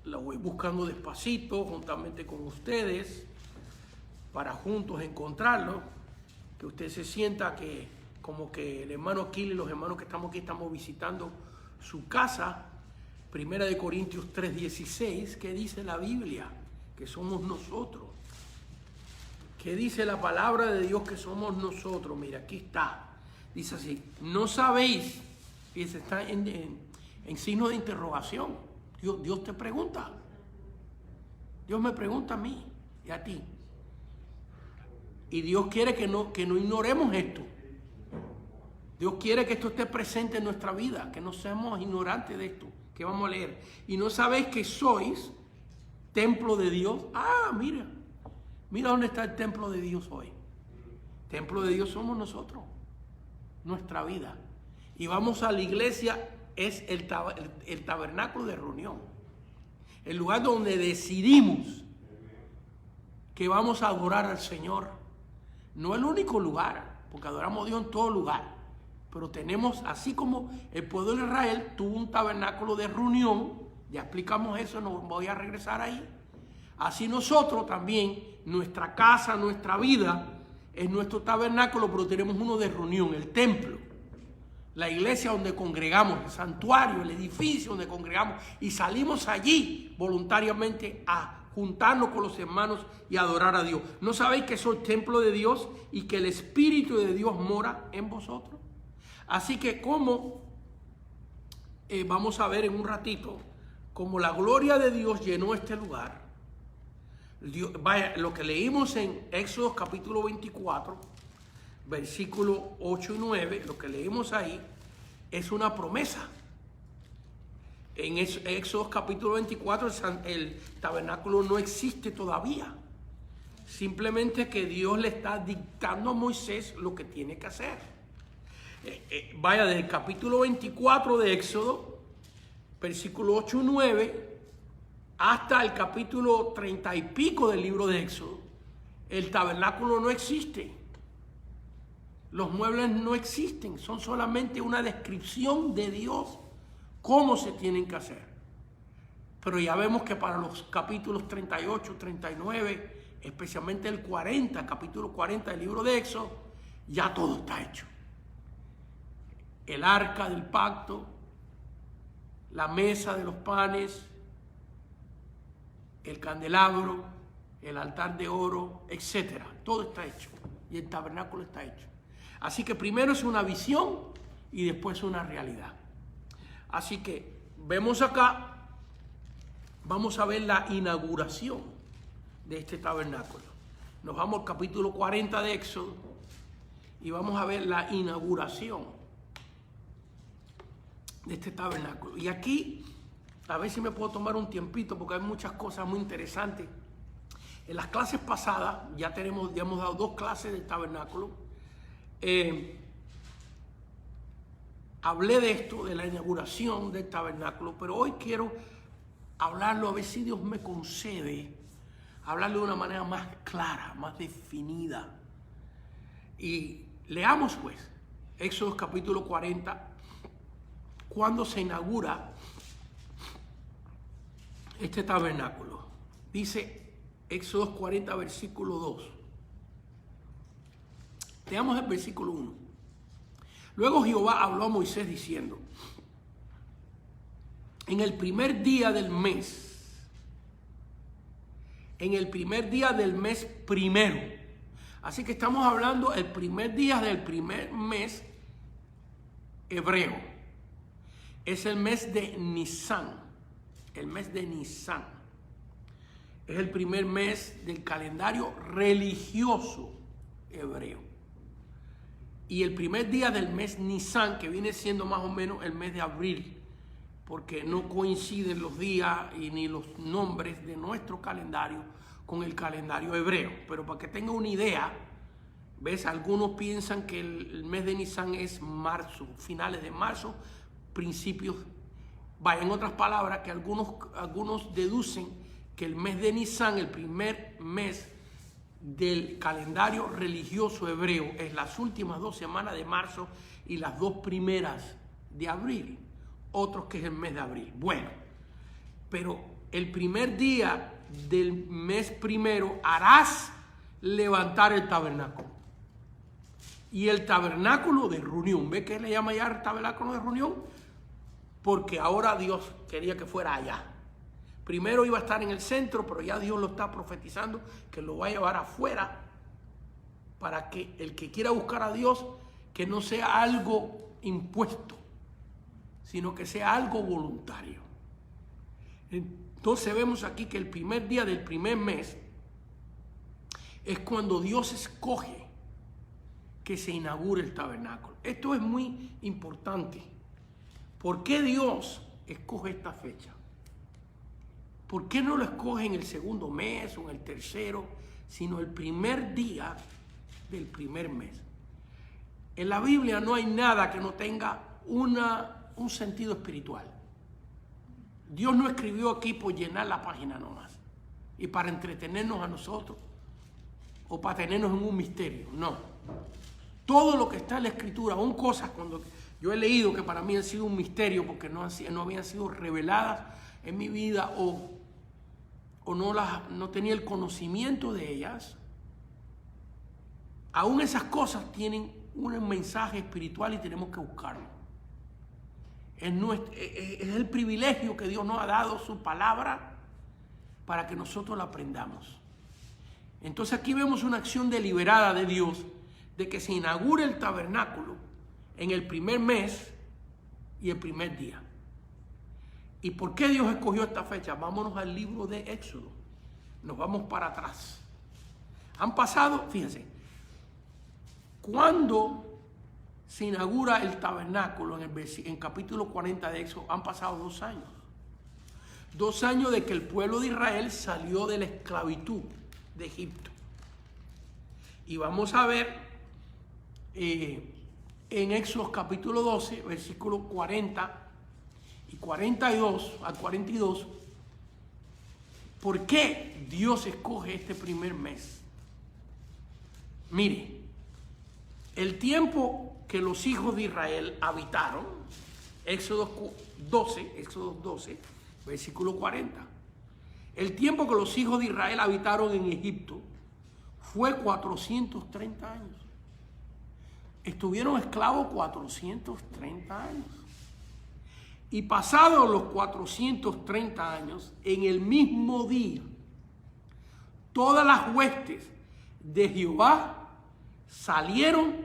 la voy buscando despacito, juntamente con ustedes, para juntos encontrarlo, que usted se sienta que como que el hermano Aquiles y los hermanos que estamos aquí estamos visitando su casa. 1 Corintios 3:16, ¿qué dice la Biblia? Que somos nosotros. ¿Qué dice la palabra de Dios que somos nosotros? Mira, aquí está. Dice así, no sabéis, fíjense, está en signo de interrogación. Dios te pregunta. Dios me pregunta a mí y a ti. Y Dios quiere que no ignoremos esto. Dios quiere que esto esté presente en nuestra vida, que no seamos ignorantes de esto, que vamos a leer. Y no sabéis que sois templo de Dios. Mira dónde está el templo de Dios hoy. Templo de Dios somos nosotros, nuestra vida. Y vamos a la iglesia, es el tabernáculo de reunión. El lugar donde decidimos que vamos a adorar al Señor. No el único lugar, porque adoramos a Dios en todo lugar. Pero tenemos, así como el pueblo de Israel tuvo un tabernáculo de reunión, ya explicamos eso, no voy a regresar ahí. Así nosotros también, nuestra casa, nuestra vida, es nuestro tabernáculo, pero tenemos uno de reunión, el templo. La iglesia donde congregamos, el santuario, el edificio donde congregamos. Y salimos allí voluntariamente a juntarnos con los hermanos y adorar a Dios. ¿No sabéis que soy templo de Dios y que el Espíritu de Dios mora en vosotros? Así que como vamos a ver en un ratito, como la gloria de Dios llenó este lugar, lo que leímos en Éxodo capítulo 24, versículos 8 y 9, lo que leímos ahí es una promesa. En Éxodo capítulo 24 el tabernáculo no existe todavía. Simplemente que Dios le está dictando a Moisés lo que tiene que hacer. Desde el capítulo 24 de Éxodo, versículo 8 y 9, hasta el capítulo 30 y pico del libro de Éxodo, el tabernáculo no existe. Los muebles no existen, son solamente una descripción de Dios, cómo se tienen que hacer. Pero ya vemos que para los capítulos 38, 39, especialmente el 40, capítulo 40 del libro de Éxodo, ya todo está hecho. El arca del pacto, la mesa de los panes, el candelabro, el altar de oro, etc. Todo está hecho y el tabernáculo está hecho. Así que primero es una visión y después una realidad. Así que vemos acá, vamos a ver la inauguración de este tabernáculo. Nos vamos al capítulo 40 de Éxodo y vamos a ver la inauguración de este tabernáculo. Y aquí, a ver si me puedo tomar un tiempito porque hay muchas cosas muy interesantes. En las clases pasadas, ya hemos dado 2 clases del tabernáculo. Hablé de esto, de la inauguración del tabernáculo, pero hoy quiero hablarlo, a ver si Dios me concede, hablarlo de una manera más clara, más definida. Y leamos pues, Éxodo capítulo 40, cuando se inaugura este tabernáculo. Dice Éxodo 40, versículo 2. Leamos el versículo 1. Luego Jehová habló a Moisés diciendo: en el primer día del mes. En el primer día del mes primero. Así que estamos hablando el primer día del primer mes hebreo. Es el mes de Nisan. El mes de Nisan. Es el primer mes del calendario religioso hebreo. Y el primer día del mes Nisan, que viene siendo más o menos el mes de abril, porque no coinciden los días y ni los nombres de nuestro calendario con el calendario hebreo. Pero para que tenga una idea, ¿ves? Algunos piensan que el mes de Nisan es marzo, finales de marzo, principios. En otras palabras, que algunos deducen que el mes de Nisan, el primer mes del calendario religioso hebreo, es las últimas 2 semanas de marzo y las 2 primeras de abril. Otros que es el mes de abril. Bueno, pero el primer día del mes primero harás levantar el tabernáculo. Y el tabernáculo de reunión, ¿ve que le llama ya el tabernáculo de reunión? Porque ahora Dios quería que fuera allá. Primero iba a estar en el centro, pero ya Dios lo está profetizando que lo va a llevar afuera para que el que quiera buscar a Dios, que no sea algo impuesto, sino que sea algo voluntario. Entonces vemos aquí que el primer día del primer mes es cuando Dios escoge que se inaugure el tabernáculo. Esto es muy importante. ¿Por qué Dios escoge esta fecha? ¿Por qué no lo escoge en el segundo mes o en el tercero, sino el primer día del primer mes? En la Biblia no hay nada que no tenga un sentido espiritual. Dios no escribió aquí por llenar la página nomás y para entretenernos a nosotros o para tenernos en un misterio. No. Todo lo que está en la Escritura, aún cosas cuando yo he leído que para mí han sido un misterio porque no habían sido reveladas en mi vida o no tenía el conocimiento de ellas, aún esas cosas tienen un mensaje espiritual y tenemos que buscarlo. Es el privilegio que Dios nos ha dado, su palabra, para que nosotros la aprendamos. Entonces aquí vemos una acción deliberada de Dios de que se inaugure el tabernáculo en el primer mes y el primer día. ¿Y por qué Dios escogió esta fecha? Vámonos al libro de Éxodo. Nos vamos para atrás. Han pasado, fíjense, cuando se inaugura el tabernáculo en capítulo 40 de Éxodo, han pasado 2 años. 2 años de que el pueblo de Israel salió de la esclavitud de Egipto. Y vamos a ver en Éxodo capítulo 12, versículos 40 y 42 al 42, ¿por qué Dios escoge este primer mes? Mire, el tiempo que los hijos de Israel habitaron, Éxodo 12, versículo 40. El tiempo que los hijos de Israel habitaron en Egipto fue 430 años. Estuvieron esclavos 430 años. Y pasados los 430 años, en el mismo día, todas las huestes de Jehová salieron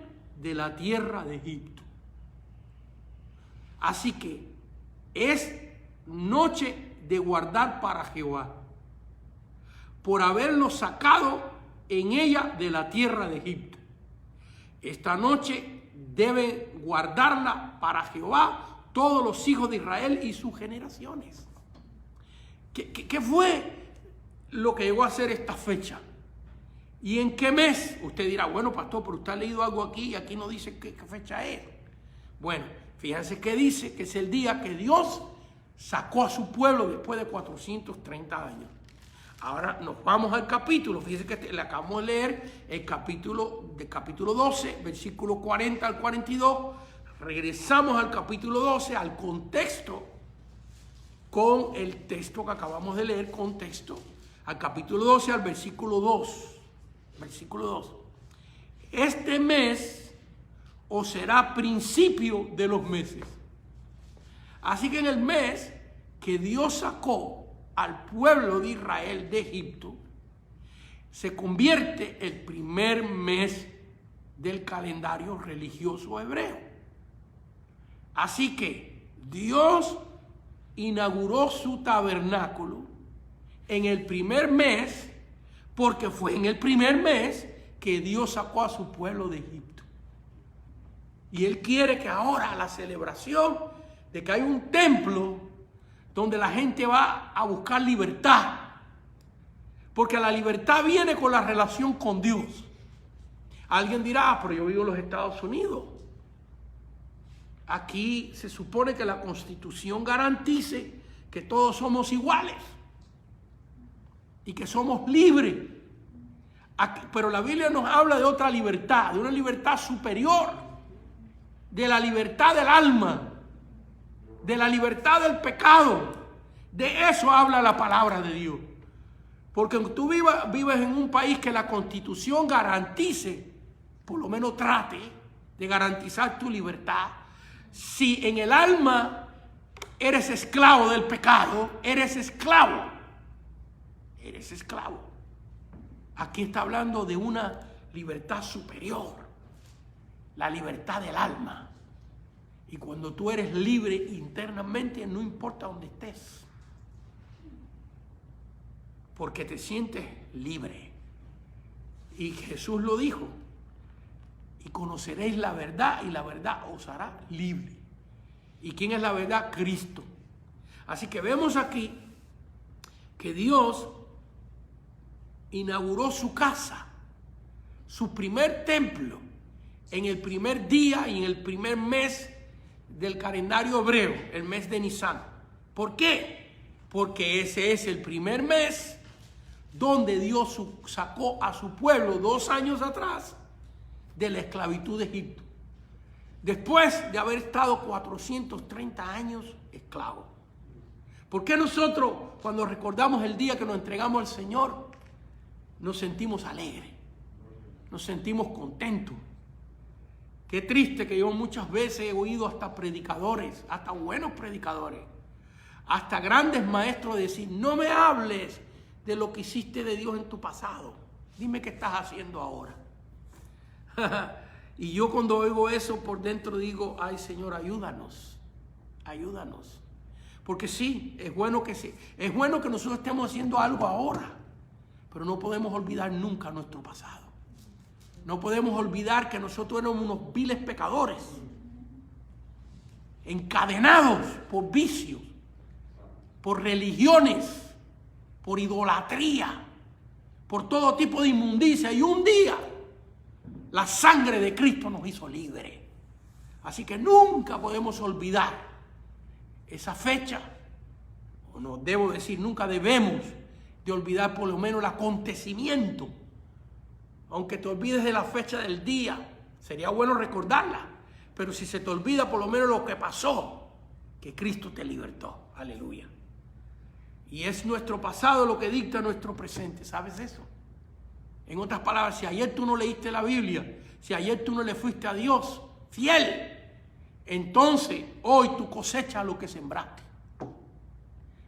de la tierra de Egipto. Así que es noche de guardar para Jehová, por haberlos sacado en ella de la tierra de Egipto. Esta noche deben guardarla para Jehová todos los hijos de Israel y sus generaciones. ¿Qué fue lo que llegó a ser esta fecha? ¿Y en qué mes? Usted dirá, bueno, pastor, pero usted ha leído algo aquí y aquí no dice qué fecha es. Bueno, fíjense que dice que es el día que Dios sacó a su pueblo después de 430 años. Ahora nos vamos al capítulo. Fíjense que le acabamos de leer el capítulo 12, versículo 40 al 42. Regresamos al capítulo 12, al contexto, con el texto que acabamos de leer, contexto, al capítulo 12, al versículo 2. Versículo 2. Este mes os será principio de los meses. Así que en el mes que Dios sacó al pueblo de Israel de Egipto, se convierte el primer mes del calendario religioso hebreo. Así que Dios inauguró su tabernáculo en el primer mes, porque fue en el primer mes que Dios sacó a su pueblo de Egipto. Y Él quiere que ahora la celebración de que hay un templo donde la gente va a buscar libertad, porque la libertad viene con la relación con Dios. Alguien dirá, pero yo vivo en los Estados Unidos. Aquí se supone que la Constitución garantice que todos somos iguales y que somos libres. Aquí, pero la Biblia nos habla de otra libertad, de una libertad superior, de la libertad del alma, de la libertad del pecado. De eso habla la palabra de Dios. Porque tú vives en un país que la Constitución garantice, por lo menos trate de garantizar tu libertad. Si en el alma eres esclavo del pecado, eres esclavo. Eres esclavo. Aquí está hablando de una libertad superior, la libertad del alma. Y cuando tú eres libre internamente, no importa dónde estés, porque te sientes libre. Y Jesús lo dijo, y conoceréis la verdad, y la verdad os hará libre. ¿Y quién es la verdad? Cristo. Así que vemos aquí que Dios inauguró su casa, su primer templo, en el primer día y en el primer mes del calendario hebreo, el mes de Nisan. ¿Por qué? Porque ese es el primer mes donde Dios sacó a su pueblo 2 años atrás de la esclavitud de Egipto, después de haber estado 430 años esclavos. ¿Por qué nosotros, cuando recordamos el día que nos entregamos al Señor, nos sentimos alegres, nos sentimos contentos? Qué triste que yo muchas veces he oído hasta predicadores, hasta buenos predicadores, hasta grandes maestros decir, no me hables de lo que hiciste de Dios en tu pasado, dime qué estás haciendo ahora. Y yo cuando oigo eso por dentro digo, ay Señor, ayúdanos, ayúdanos. Porque sí, es bueno que nosotros estemos haciendo algo ahora, pero no podemos olvidar nunca nuestro pasado. No podemos olvidar que nosotros éramos unos viles pecadores, encadenados por vicios, por religiones, por idolatría, por todo tipo de inmundicia. Y un día la sangre de Cristo nos hizo libres. Así que nunca podemos olvidar esa fecha, o no debo decir, nunca debemos de olvidar por lo menos el acontecimiento. Aunque te olvides de la fecha del día, sería bueno recordarla. Pero si se te olvida por lo menos lo que pasó, que Cristo te libertó. Aleluya. Y es nuestro pasado lo que dicta nuestro presente. ¿Sabes eso? En otras palabras, si ayer tú no leíste la Biblia, si ayer tú no le fuiste a Dios fiel, entonces hoy tú cosechas lo que sembraste.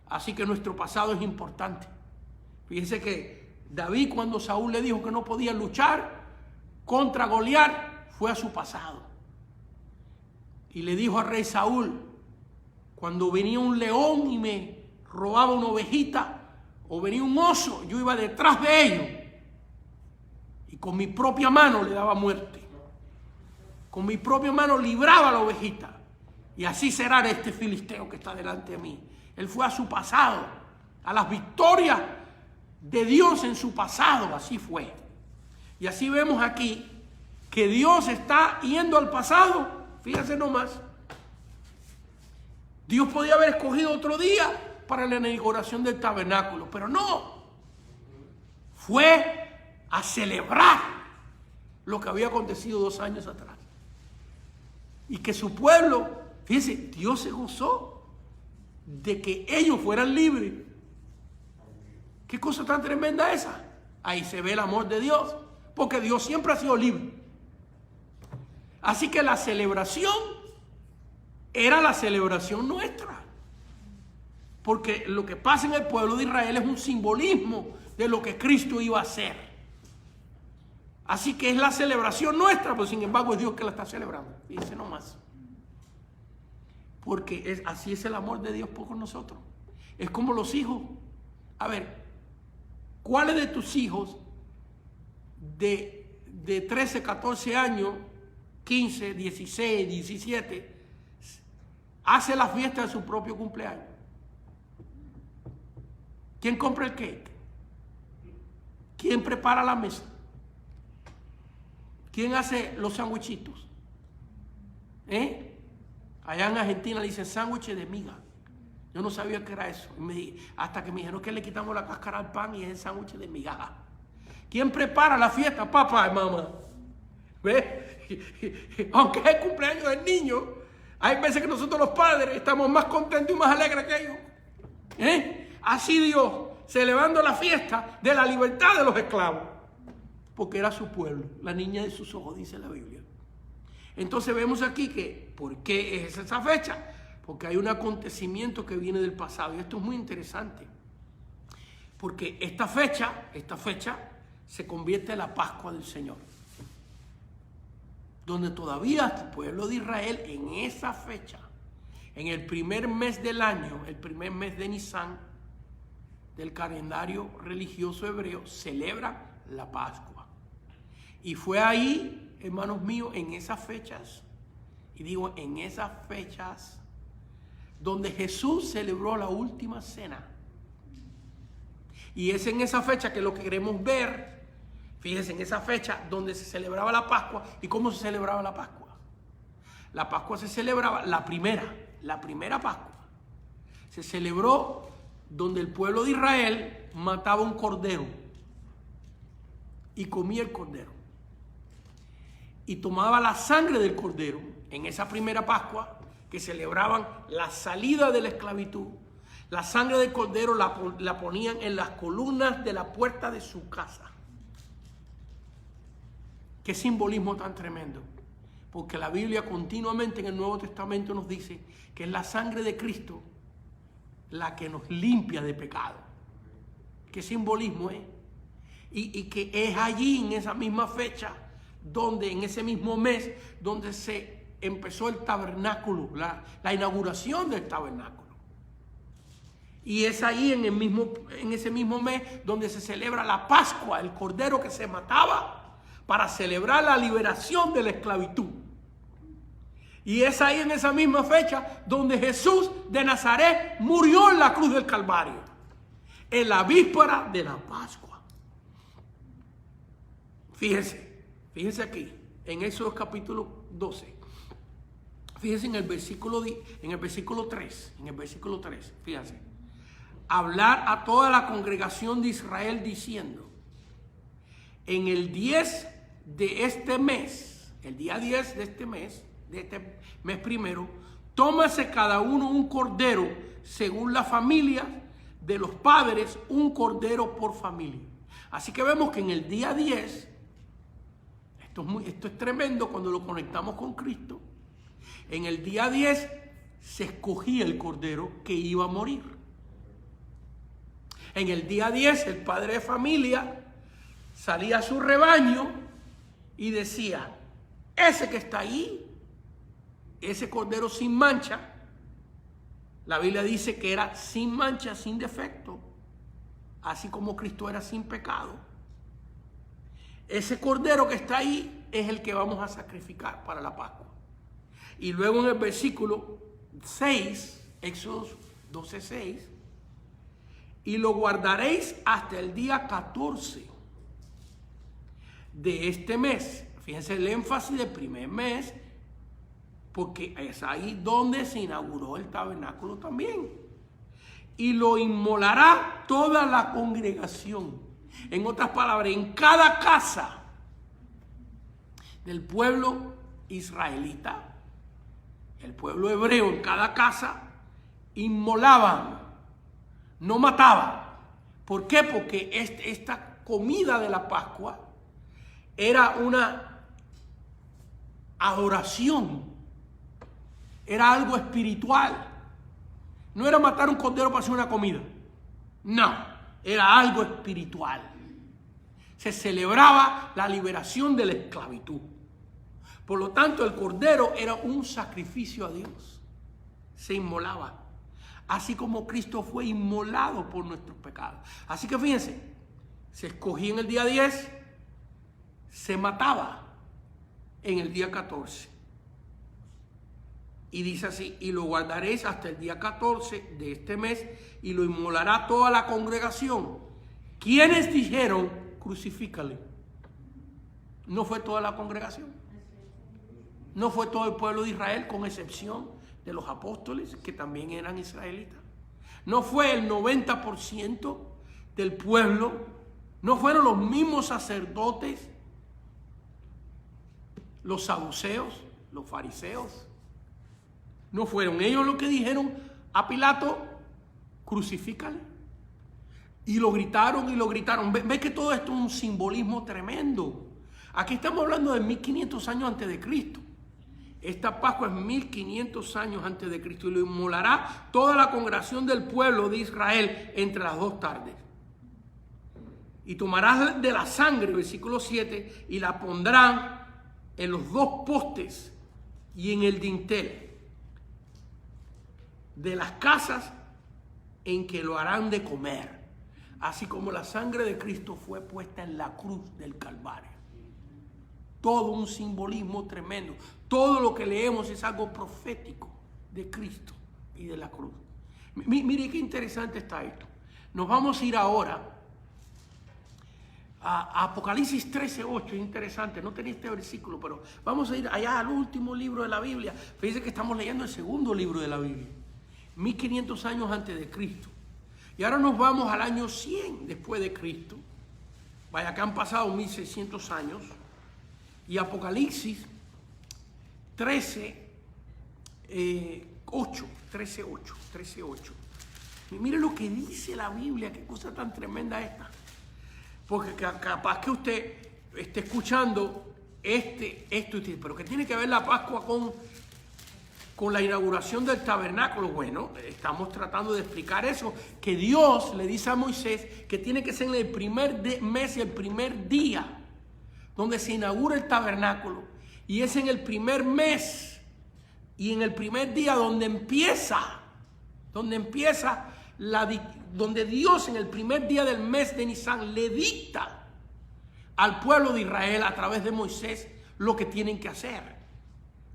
Así que nuestro pasado es importante. Fíjense que David, cuando Saúl le dijo que no podía luchar contra Goliat, fue a su pasado. Y le dijo al rey Saúl, cuando venía un león y me robaba una ovejita, o venía un oso, yo iba detrás de ellos y con mi propia mano le daba muerte. Con mi propia mano libraba a la ovejita. Y así será este filisteo que está delante de mí. Él fue a su pasado, a las victorias de Dios en su pasado. Así fue. Y así vemos aquí que Dios está yendo al pasado. Fíjense nomás. Dios podía haber escogido otro día para la inauguración del tabernáculo, pero no. Fue a celebrar lo que había acontecido 2 años atrás. Y que su pueblo, fíjense, Dios se gozó de que ellos fueran libres. ¿Qué cosa tan tremenda esa? Ahí se ve el amor de Dios, porque Dios siempre ha sido libre. Así que la celebración era la celebración nuestra. porque lo que pasa en el pueblo de Israel es un simbolismo de lo que Cristo iba a hacer. Así que es la celebración nuestra, pero sin embargo es Dios que la está celebrando. Dice nomás. Porque así es el amor de Dios por nosotros. Es como los hijos. A ver, ¿cuáles de tus hijos de 13, 14 años, 15, 16, 17, hace la fiesta de su propio cumpleaños? ¿Quién compra el cake? ¿Quién prepara la mesa? ¿Quién hace los sándwichitos? Allá en Argentina le dicen sándwiches de miga. Yo no sabía qué era eso. Hasta que me dijeron que le quitamos la cáscara al pan y es el sándwich de migaja. ¿Quién prepara la fiesta? Papá y mamá. ¿Ves? Aunque es el cumpleaños del niño, hay veces que nosotros los padres estamos más contentos y más alegres que ellos. Así Dios, celebrando la fiesta de la libertad de los esclavos. Porque era su pueblo, la niña de sus ojos, dice la Biblia. Entonces vemos aquí que, ¿por qué es esa fecha? Porque hay un acontecimiento que viene del pasado. Y esto es muy interesante. Porque esta fecha se convierte en la Pascua del Señor. Donde todavía el pueblo de Israel en esa fecha, en el primer mes del año, el primer mes de Nisan, del calendario religioso hebreo, celebra la Pascua. Y fue ahí, hermanos míos, en esas fechas, y digo en esas fechas, donde Jesús celebró la última cena. Y es en esa fecha que lo que queremos ver, fíjense, en esa fecha donde se celebraba la Pascua. ¿Y cómo se celebraba la Pascua? La Pascua se celebraba, la primera Pascua, se celebró donde el pueblo de Israel mataba un cordero y comía el cordero. Y tomaba la sangre del cordero en esa primera Pascua, que celebraban la salida de la esclavitud. La sangre del cordero la ponían en las columnas de la puerta de su casa. Qué simbolismo tan tremendo. Porque la Biblia continuamente en el Nuevo Testamento nos dice que es la sangre de Cristo la que nos limpia de pecado. Qué simbolismo es. Y que es allí, en esa misma fecha, donde en ese mismo mes, donde se empezó el tabernáculo, la inauguración del tabernáculo. Y es ahí en ese mismo mes donde se celebra la Pascua, el cordero que se mataba para celebrar la liberación de la esclavitud. Y es ahí en esa misma fecha donde Jesús de Nazaret murió en la cruz del Calvario, en la víspera de la Pascua. Fíjense aquí, en Éxodo capítulo 12. Fíjense en el versículo 3, fíjense. Hablar a toda la congregación de Israel diciendo: en el 10 de este mes, el día 10 de este mes primero, tómase cada uno un cordero según la familia de los padres, un cordero por familia. Así que vemos que en el día 10, esto es tremendo cuando lo conectamos con Cristo. En el día 10 se escogía el cordero que iba a morir. En el día 10 el padre de familia salía a su rebaño y decía: ese que está ahí, ese cordero sin mancha, la Biblia dice que era sin mancha, sin defecto, así como Cristo era sin pecado. Ese cordero que está ahí es el que vamos a sacrificar para la Pascua. Y luego en el versículo 6, Éxodo 12:6, y lo guardaréis hasta el día 14 de este mes. Fíjense el énfasis del primer mes, porque es ahí donde se inauguró el tabernáculo también. Y lo inmolará toda la congregación. En otras palabras, en cada casa del pueblo israelita, el pueblo hebreo, en cada casa inmolaban, no mataban. ¿Por qué? Porque esta comida de la Pascua era una adoración, era algo espiritual. No era matar un cordero para hacer una comida. No, era algo espiritual. Se celebraba la liberación de la esclavitud. Por lo tanto, el cordero era un sacrificio a Dios. Se inmolaba. Así como Cristo fue inmolado por nuestros pecados. Así que fíjense, se escogía en el día 10, se mataba en el día 14. Y dice así: y lo guardaréis hasta el día 14 de este mes, y lo inmolará toda la congregación. ¿Quiénes dijeron crucifícale? ¿No fue toda la congregación? ¿No fue todo el pueblo de Israel, con excepción de los apóstoles, que también eran israelitas? ¿No fue el 90% del pueblo? ¿No fueron los mismos sacerdotes, los saduceos, los fariseos? ¿No fueron ellos los que dijeron a Pilato, crucifícale? Y lo gritaron y lo gritaron. ¿Ves que todo esto es un simbolismo tremendo? Aquí estamos hablando de 1500 años antes de Cristo. Esta Pascua es 1500 años antes de Cristo, y lo inmolará toda la congregación del pueblo de Israel entre las 2 tardes. Y tomarás de la sangre, versículo 7, y la pondrán en los 2 postes y en el dintel de las casas en que lo harán de comer, así como la sangre de Cristo fue puesta en la cruz del Calvario. Todo un simbolismo tremendo. Todo lo que leemos es algo profético de Cristo y de la cruz. Mire qué interesante está esto. Nos vamos a ir ahora a Apocalipsis 13:8. Es interesante, no tenía este versículo, pero vamos a ir allá al último libro de la Biblia. Fíjense que estamos leyendo el segundo libro de la Biblia, 1500 años antes de Cristo. Y ahora nos vamos al año 100 después de Cristo. Vaya que han pasado 1600 años. Y Apocalipsis 13:8. Mire lo que dice la Biblia, qué cosa tan tremenda esta. Porque capaz que usted esté escuchando esto y dice, pero ¿qué tiene que ver la Pascua con la inauguración del tabernáculo? Bueno, estamos tratando de explicar eso, que Dios le dice a Moisés que tiene que ser en el primer mes y el primer día donde se inaugura el tabernáculo, y es en el primer mes y en el primer día donde Dios en el primer día del mes de Nisan le dicta al pueblo de Israel a través de Moisés lo que tienen que hacer,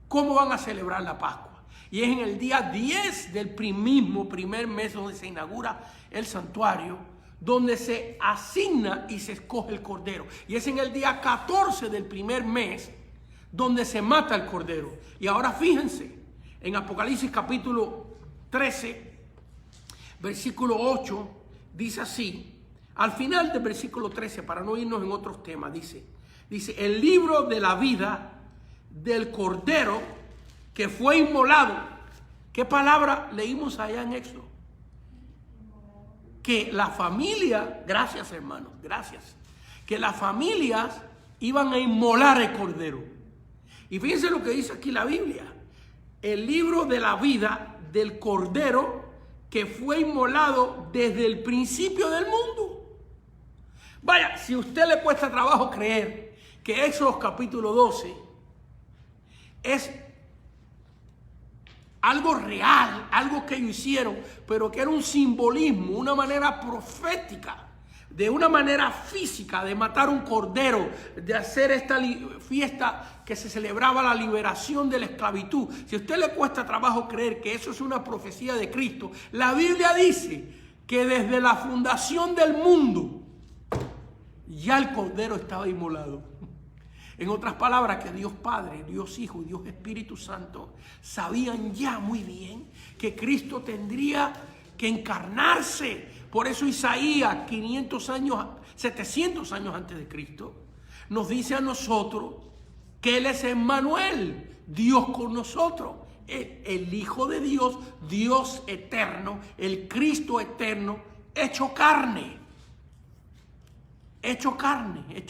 cómo van a celebrar la Pascua. Y es en el día 10 del primer mes donde se inaugura el santuario, donde se asigna y se escoge el cordero. Y es en el día 14 del primer mes donde se mata el cordero. Y ahora fíjense, en Apocalipsis capítulo 13, versículo 8, dice así, al final del versículo 13, para no irnos en otros temas, dice, el libro de la vida del cordero que fue inmolado. ¿Qué palabra leímos allá en Éxodo? Que la familia, gracias hermanos, gracias, que las familias iban a inmolar el cordero. Y fíjense lo que dice aquí la Biblia: el libro de la vida del cordero que fue inmolado desde el principio del mundo. Vaya, si a usted le cuesta trabajo creer que Éxodo capítulo 12 es algo real, algo que ellos hicieron, pero que era un simbolismo, una manera profética, de una manera física, de matar un cordero, de hacer esta fiesta que se celebraba la liberación de la esclavitud. Si a usted le cuesta trabajo creer que eso es una profecía de Cristo, la Biblia dice que desde la fundación del mundo ya el cordero estaba inmolado. En otras palabras, que Dios Padre, Dios Hijo y Dios Espíritu Santo sabían ya muy bien que Cristo tendría que encarnarse. Por eso Isaías, 700 años antes de Cristo, nos dice a nosotros que Él es Emmanuel, Dios con nosotros. El Hijo de Dios, Dios eterno, el Cristo eterno, hecho carne, hecho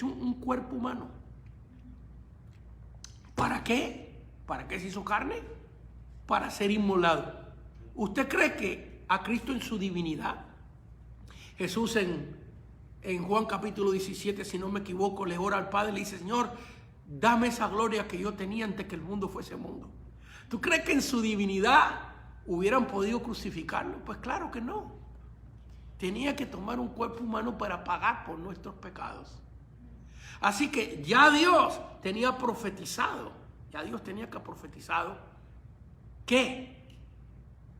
un cuerpo humano. ¿Para qué? ¿Para qué se hizo carne? Para ser inmolado. ¿Usted cree que a Cristo en su divinidad. Jesús en Juan capítulo 17, si no me equivoco, le ora al Padre y le dice: Señor, dame esa gloria que yo tenía antes que el mundo fuese mundo. ¿Tú crees que en su divinidad hubieran podido crucificarlo? Pues claro que no. Tenía que tomar un cuerpo humano para pagar por nuestros pecados. Así que ya Dios tenía profetizado que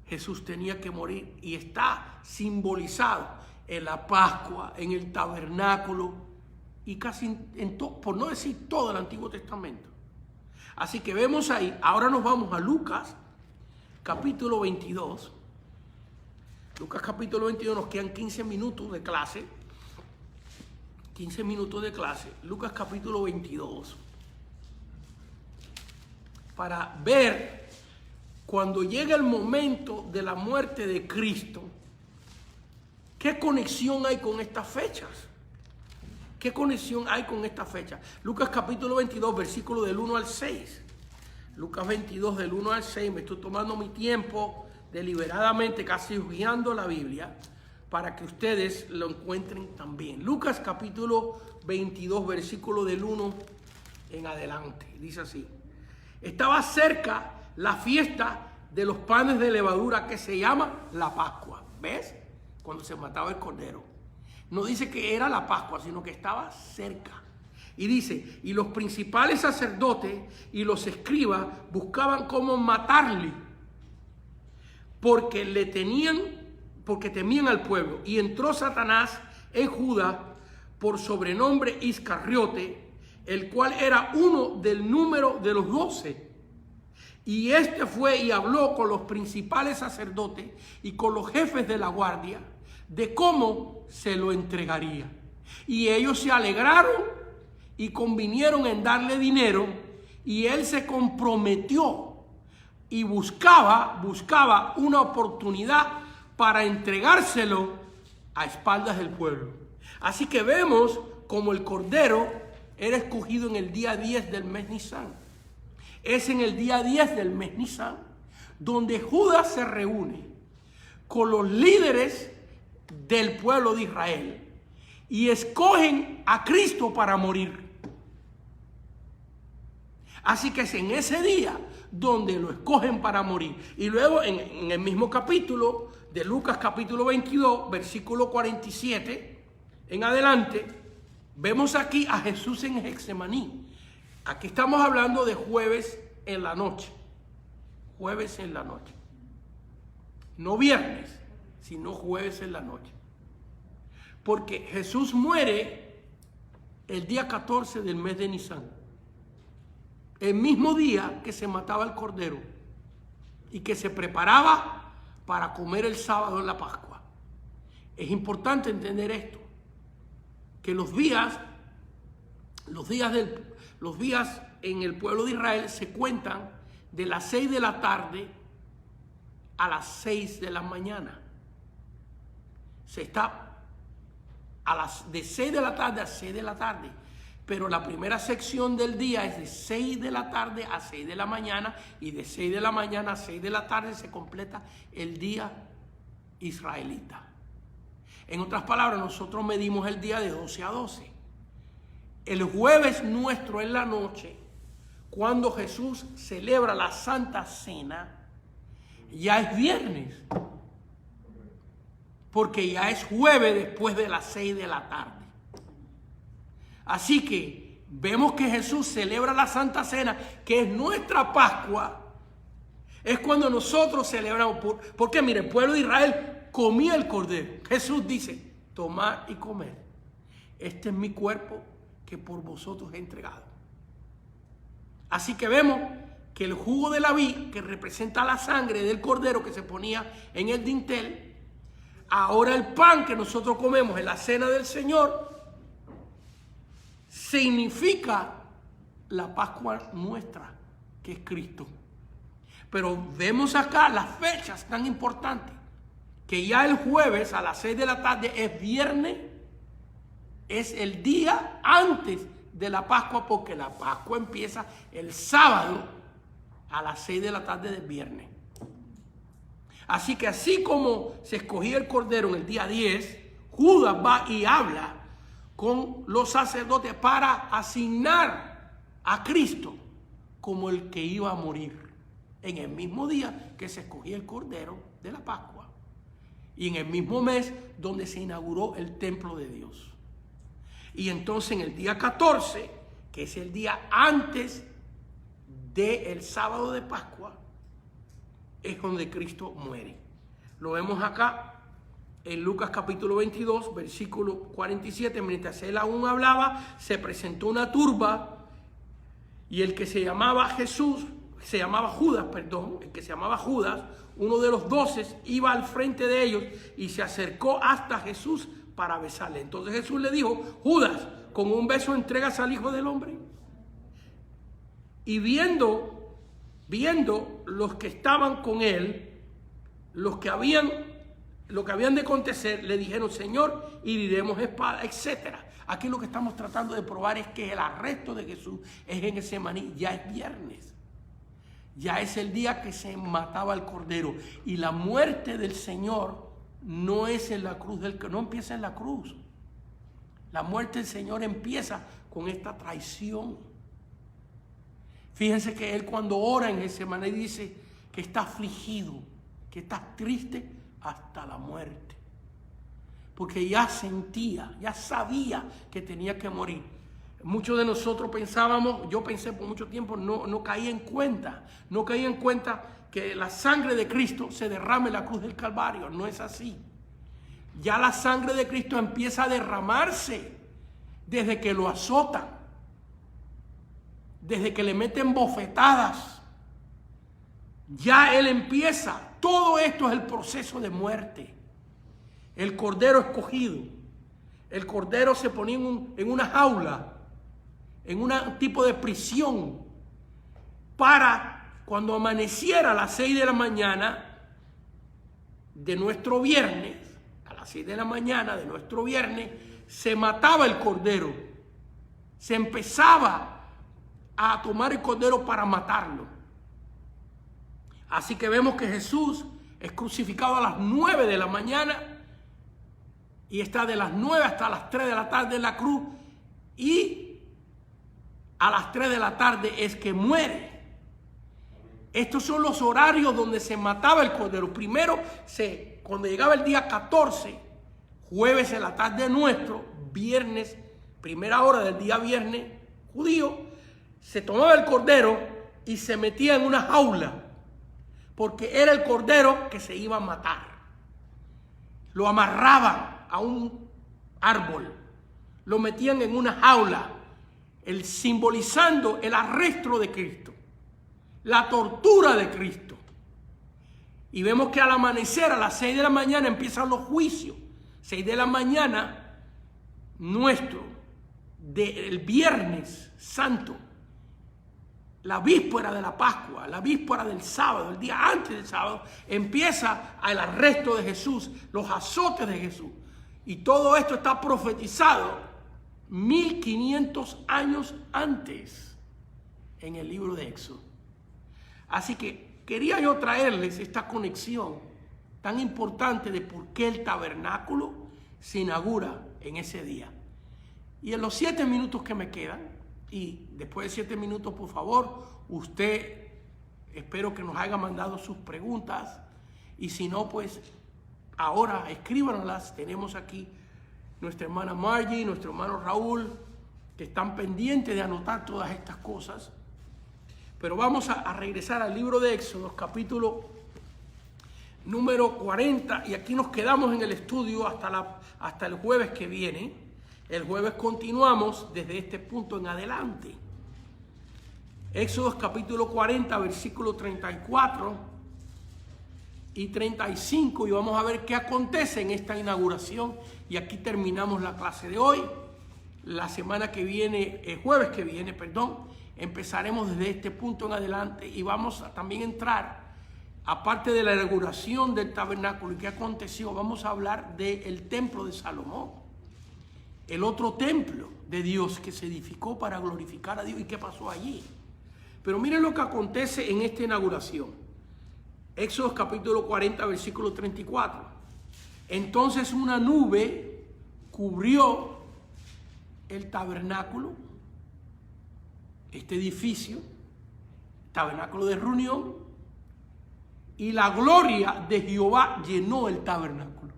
Jesús tenía que morir, y está simbolizado en la Pascua, en el tabernáculo y casi por no decir todo el Antiguo Testamento. Así que vemos ahí. Ahora nos vamos a Lucas capítulo 22. Lucas capítulo 22, nos quedan 15 minutos de clase. 15 minutos de clase. Lucas capítulo 22. Para ver cuando llega el momento de la muerte de Cristo, ¿qué conexión hay con estas fechas? ¿Qué conexión hay con esta fecha? Lucas capítulo 22, versículo del 1 al 6. Lucas 22, del 1 al 6. Me estoy tomando mi tiempo deliberadamente, casi guiando la Biblia, para que ustedes lo encuentren también. Lucas capítulo 22, versículo del 1 en adelante. Dice así: estaba cerca la fiesta de los panes de levadura, que se llama la Pascua. ¿Ves? Cuando se mataba el cordero. No dice que era la Pascua, sino que estaba cerca. Y dice: y los principales sacerdotes y los escribas buscaban cómo matarle, porque temían al pueblo. Y entró Satanás en Judas, por sobrenombre Iscariote, el cual era uno del número de los 12. Y este fue y habló con los principales sacerdotes y con los jefes de la guardia de cómo se lo entregaría. Y ellos se alegraron y convinieron en darle dinero, y él se comprometió y buscaba una oportunidad para entregárselo a espaldas del pueblo. Así que vemos como el cordero era escogido en el día 10 del mes Nisan. Es en el día 10 del mes Nisan donde Judas se reúne con los líderes del pueblo de Israel y escogen a Cristo para morir. Así que es en ese día donde lo escogen para morir. Y luego en el mismo capítulo de Lucas capítulo 22, versículo 47 en adelante, vemos aquí a Jesús en Getsemaní. Aquí estamos hablando de jueves en la noche. Jueves en la noche. No viernes, sino jueves en la noche. Porque Jesús muere el día 14 del mes de Nisan. El mismo día que se mataba el cordero y que se preparaba para comer el sábado en la Pascua. Es importante entender esto, que los días en el pueblo de Israel se cuentan de las 6 de la tarde a las 6 de la mañana. Se está de 6 de la tarde a 6 de la tarde. Pero la primera sección del día es de 6 de la tarde a 6 de la mañana, y de 6 de la mañana a 6 de la tarde se completa el día israelita. En otras palabras, nosotros medimos el día de 12 a 12. El jueves nuestro en la noche, cuando Jesús celebra la Santa Cena, ya es viernes, porque ya es jueves después de las 6 de la tarde. Así que vemos que Jesús celebra la Santa Cena, que es nuestra Pascua. Es cuando nosotros celebramos. Porque mire, el pueblo de Israel comía el cordero. Jesús dice: tomad y comed. Este es mi cuerpo que por vosotros he entregado. Así que vemos que el jugo de la vid, que representa la sangre del cordero que se ponía en el dintel, ahora el pan que nosotros comemos en la cena del Señor, significa la Pascua nuestra, que es Cristo. Pero vemos acá las fechas tan importantes, que ya el jueves a las 6 de la tarde es viernes, es el día antes de la Pascua, porque la Pascua empieza el sábado a las 6 de la tarde del viernes. Así que así como se escogía el cordero en el día 10, Judas va y habla con los sacerdotes para asignar a Cristo como el que iba a morir en el mismo día que se escogía el cordero de la Pascua y en el mismo mes donde se inauguró el templo de Dios. Y entonces en el día 14, que es el día antes del sábado de Pascua, es donde Cristo muere. Lo vemos acá en Lucas capítulo 22, versículo 47. Mientras él aún hablaba, se presentó una turba y el que se llamaba Judas, uno de los 12, iba al frente de ellos y se acercó hasta Jesús para besarle. Entonces Jesús le dijo: Judas, ¿con un beso entregas al Hijo del Hombre? Y viendo los que estaban con él, lo que habían de acontecer, le dijeron: Señor, heriremos espada, etc. Aquí lo que estamos tratando de probar es que el arresto de Jesús es en Getsemaní. Ya es viernes, ya es el día que se mataba el cordero, y la muerte del Señor no es en la cruz, no empieza en la cruz. La muerte del Señor empieza con esta traición. Fíjense que él, cuando ora en Getsemaní, dice que está afligido, que está triste hasta la muerte, porque ya sentía, ya sabía que tenía que morir. Muchos de nosotros pensábamos, yo pensé por mucho tiempo, no caía en cuenta que la sangre de Cristo se derrame en la cruz del Calvario. No es así. Ya la sangre de Cristo empieza a derramarse desde que lo azotan, desde que le meten bofetadas. Ya él empieza. Todo esto es el proceso de muerte. El cordero escogido. El cordero se ponía en una jaula, en un tipo de prisión, para cuando amaneciera a las 6 de la mañana de nuestro viernes, a las 6 de la mañana de nuestro viernes, se mataba el cordero. Se empezaba a tomar el cordero para matarlo. Así que vemos que Jesús es crucificado a las 9 de la mañana y está de las 9 hasta las 3 de la tarde en la cruz, y a las 3 de la tarde es que muere. Estos son los horarios donde se mataba el cordero. Primero, cuando llegaba el día 14, jueves en la tarde nuestro, viernes, primera hora del día viernes judío, se tomaba el cordero y se metía en una jaula, porque era el cordero que se iba a matar. Lo amarraban a un árbol, lo metían en una jaula, simbolizando el arresto de Cristo, la tortura de Cristo. Y vemos que al amanecer, a las 6 de la mañana, empiezan los juicios. 6 de la mañana nuestro, del Viernes Santo, la víspera de la Pascua, la víspera del sábado, el día antes del sábado, empieza el arresto de Jesús, los azotes de Jesús. Y todo esto está profetizado 1500 años antes en el libro de Éxodo. Así que quería yo traerles esta conexión tan importante de por qué el tabernáculo se inaugura en ese día. Y en los 7 minutos que me quedan, y después de 7 minutos, por favor, usted, espero que nos haya mandado sus preguntas, y si no, pues ahora escríbanlas. Tenemos aquí nuestra hermana Margie, nuestro hermano Raúl, que están pendientes de anotar todas estas cosas. Pero vamos a regresar al libro de Éxodo, capítulo número 40, y aquí nos quedamos en el estudio hasta el jueves que viene. El jueves continuamos desde este punto en adelante. Éxodo capítulo 40, versículo 34 y 35, y vamos a ver qué acontece en esta inauguración. Y aquí terminamos la clase de hoy. La semana que viene, el jueves que viene, empezaremos desde este punto en adelante, y vamos a también entrar, aparte de la inauguración del tabernáculo y qué aconteció, vamos a hablar del templo de Salomón, el otro templo de Dios que se edificó para glorificar a Dios, y qué pasó allí. Pero miren lo que acontece en esta inauguración. Éxodo capítulo 40, versículo 34. Entonces una nube cubrió el tabernáculo, este edificio, tabernáculo de reunión, y la gloria de Jehová llenó el tabernáculo.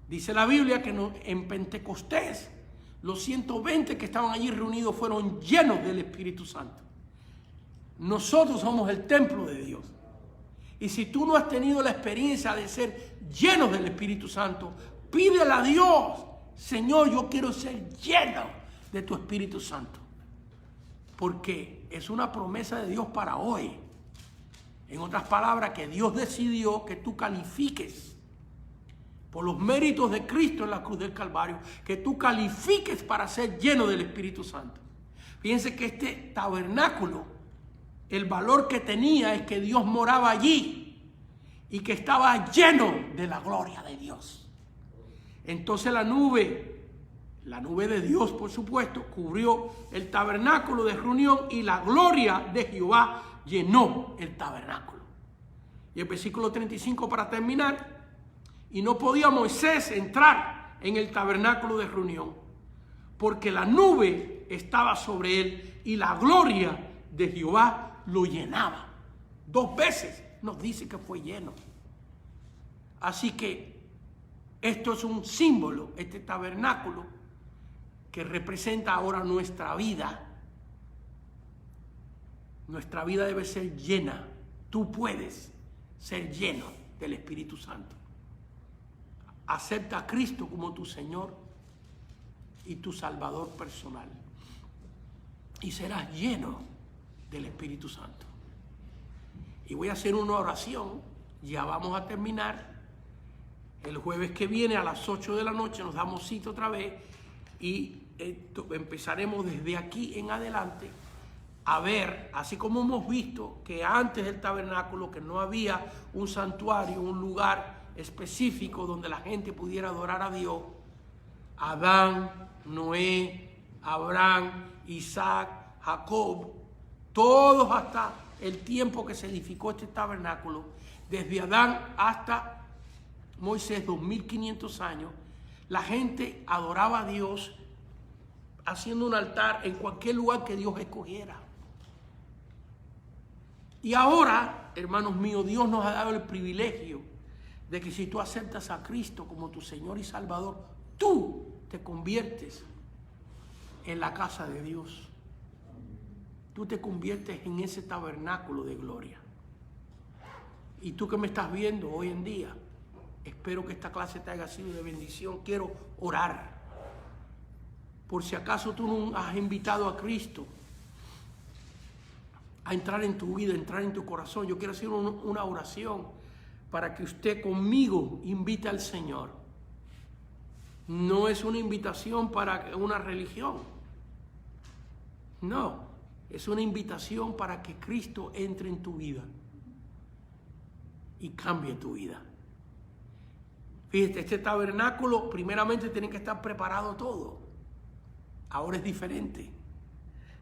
Dice la Biblia que en Pentecostés los 120 que estaban allí reunidos fueron llenos del Espíritu Santo. Nosotros somos el templo de Dios. Y si tú no has tenido la experiencia de ser llenos del Espíritu Santo, pídele a Dios: Señor, yo quiero ser lleno de tu Espíritu Santo. Porque es una promesa de Dios para hoy. En otras palabras, que Dios decidió que tú califiques por los méritos de Cristo en la cruz del Calvario, que tú califiques para ser lleno del Espíritu Santo. Fíjense que este tabernáculo, el valor que tenía es que Dios moraba allí y que estaba lleno de la gloria de Dios. Entonces la nube de Dios, por supuesto, cubrió el tabernáculo de reunión y la gloria de Jehová llenó el tabernáculo. Y el versículo 35 para terminar: y no podía Moisés entrar en el tabernáculo de reunión, porque la nube estaba sobre él y la gloria de Jehová lo llenaba. 2 veces nos dice que fue lleno. Así que esto es un símbolo, este tabernáculo, que representa ahora nuestra vida. Nuestra vida debe ser llena. Tú puedes ser lleno del Espíritu Santo. Acepta a Cristo como tu Señor y tu Salvador personal, y serás lleno del Espíritu Santo. Y voy a hacer una oración. Ya vamos a terminar. El jueves que viene a las 8 de la noche nos damos cita otra vez y empezaremos desde aquí en adelante a ver, así como hemos visto que antes del tabernáculo, que no había un santuario, un lugar específico donde la gente pudiera adorar a Dios. Adán, Noé, Abraham, Isaac, Jacob, todos hasta el tiempo que se edificó este tabernáculo, desde Adán hasta Moisés, 2500 años, la gente adoraba a Dios haciendo un altar en cualquier lugar que Dios escogiera. Y ahora, hermanos míos, Dios nos ha dado el privilegio de que si tú aceptas a Cristo como tu Señor y Salvador, tú te conviertes en la casa de Dios. Tú te conviertes en ese tabernáculo de gloria. Y tú que me estás viendo hoy en día, espero que esta clase te haya sido de bendición. Quiero orar. Por si acaso tú no has invitado a Cristo a entrar en tu vida, a entrar en tu corazón, yo quiero hacer una oración para que usted conmigo invite al Señor. No es una invitación para una religión. No. Es una invitación para que Cristo entre en tu vida y cambie tu vida. Fíjate, este tabernáculo primeramente tiene que estar preparado todo. Ahora es diferente.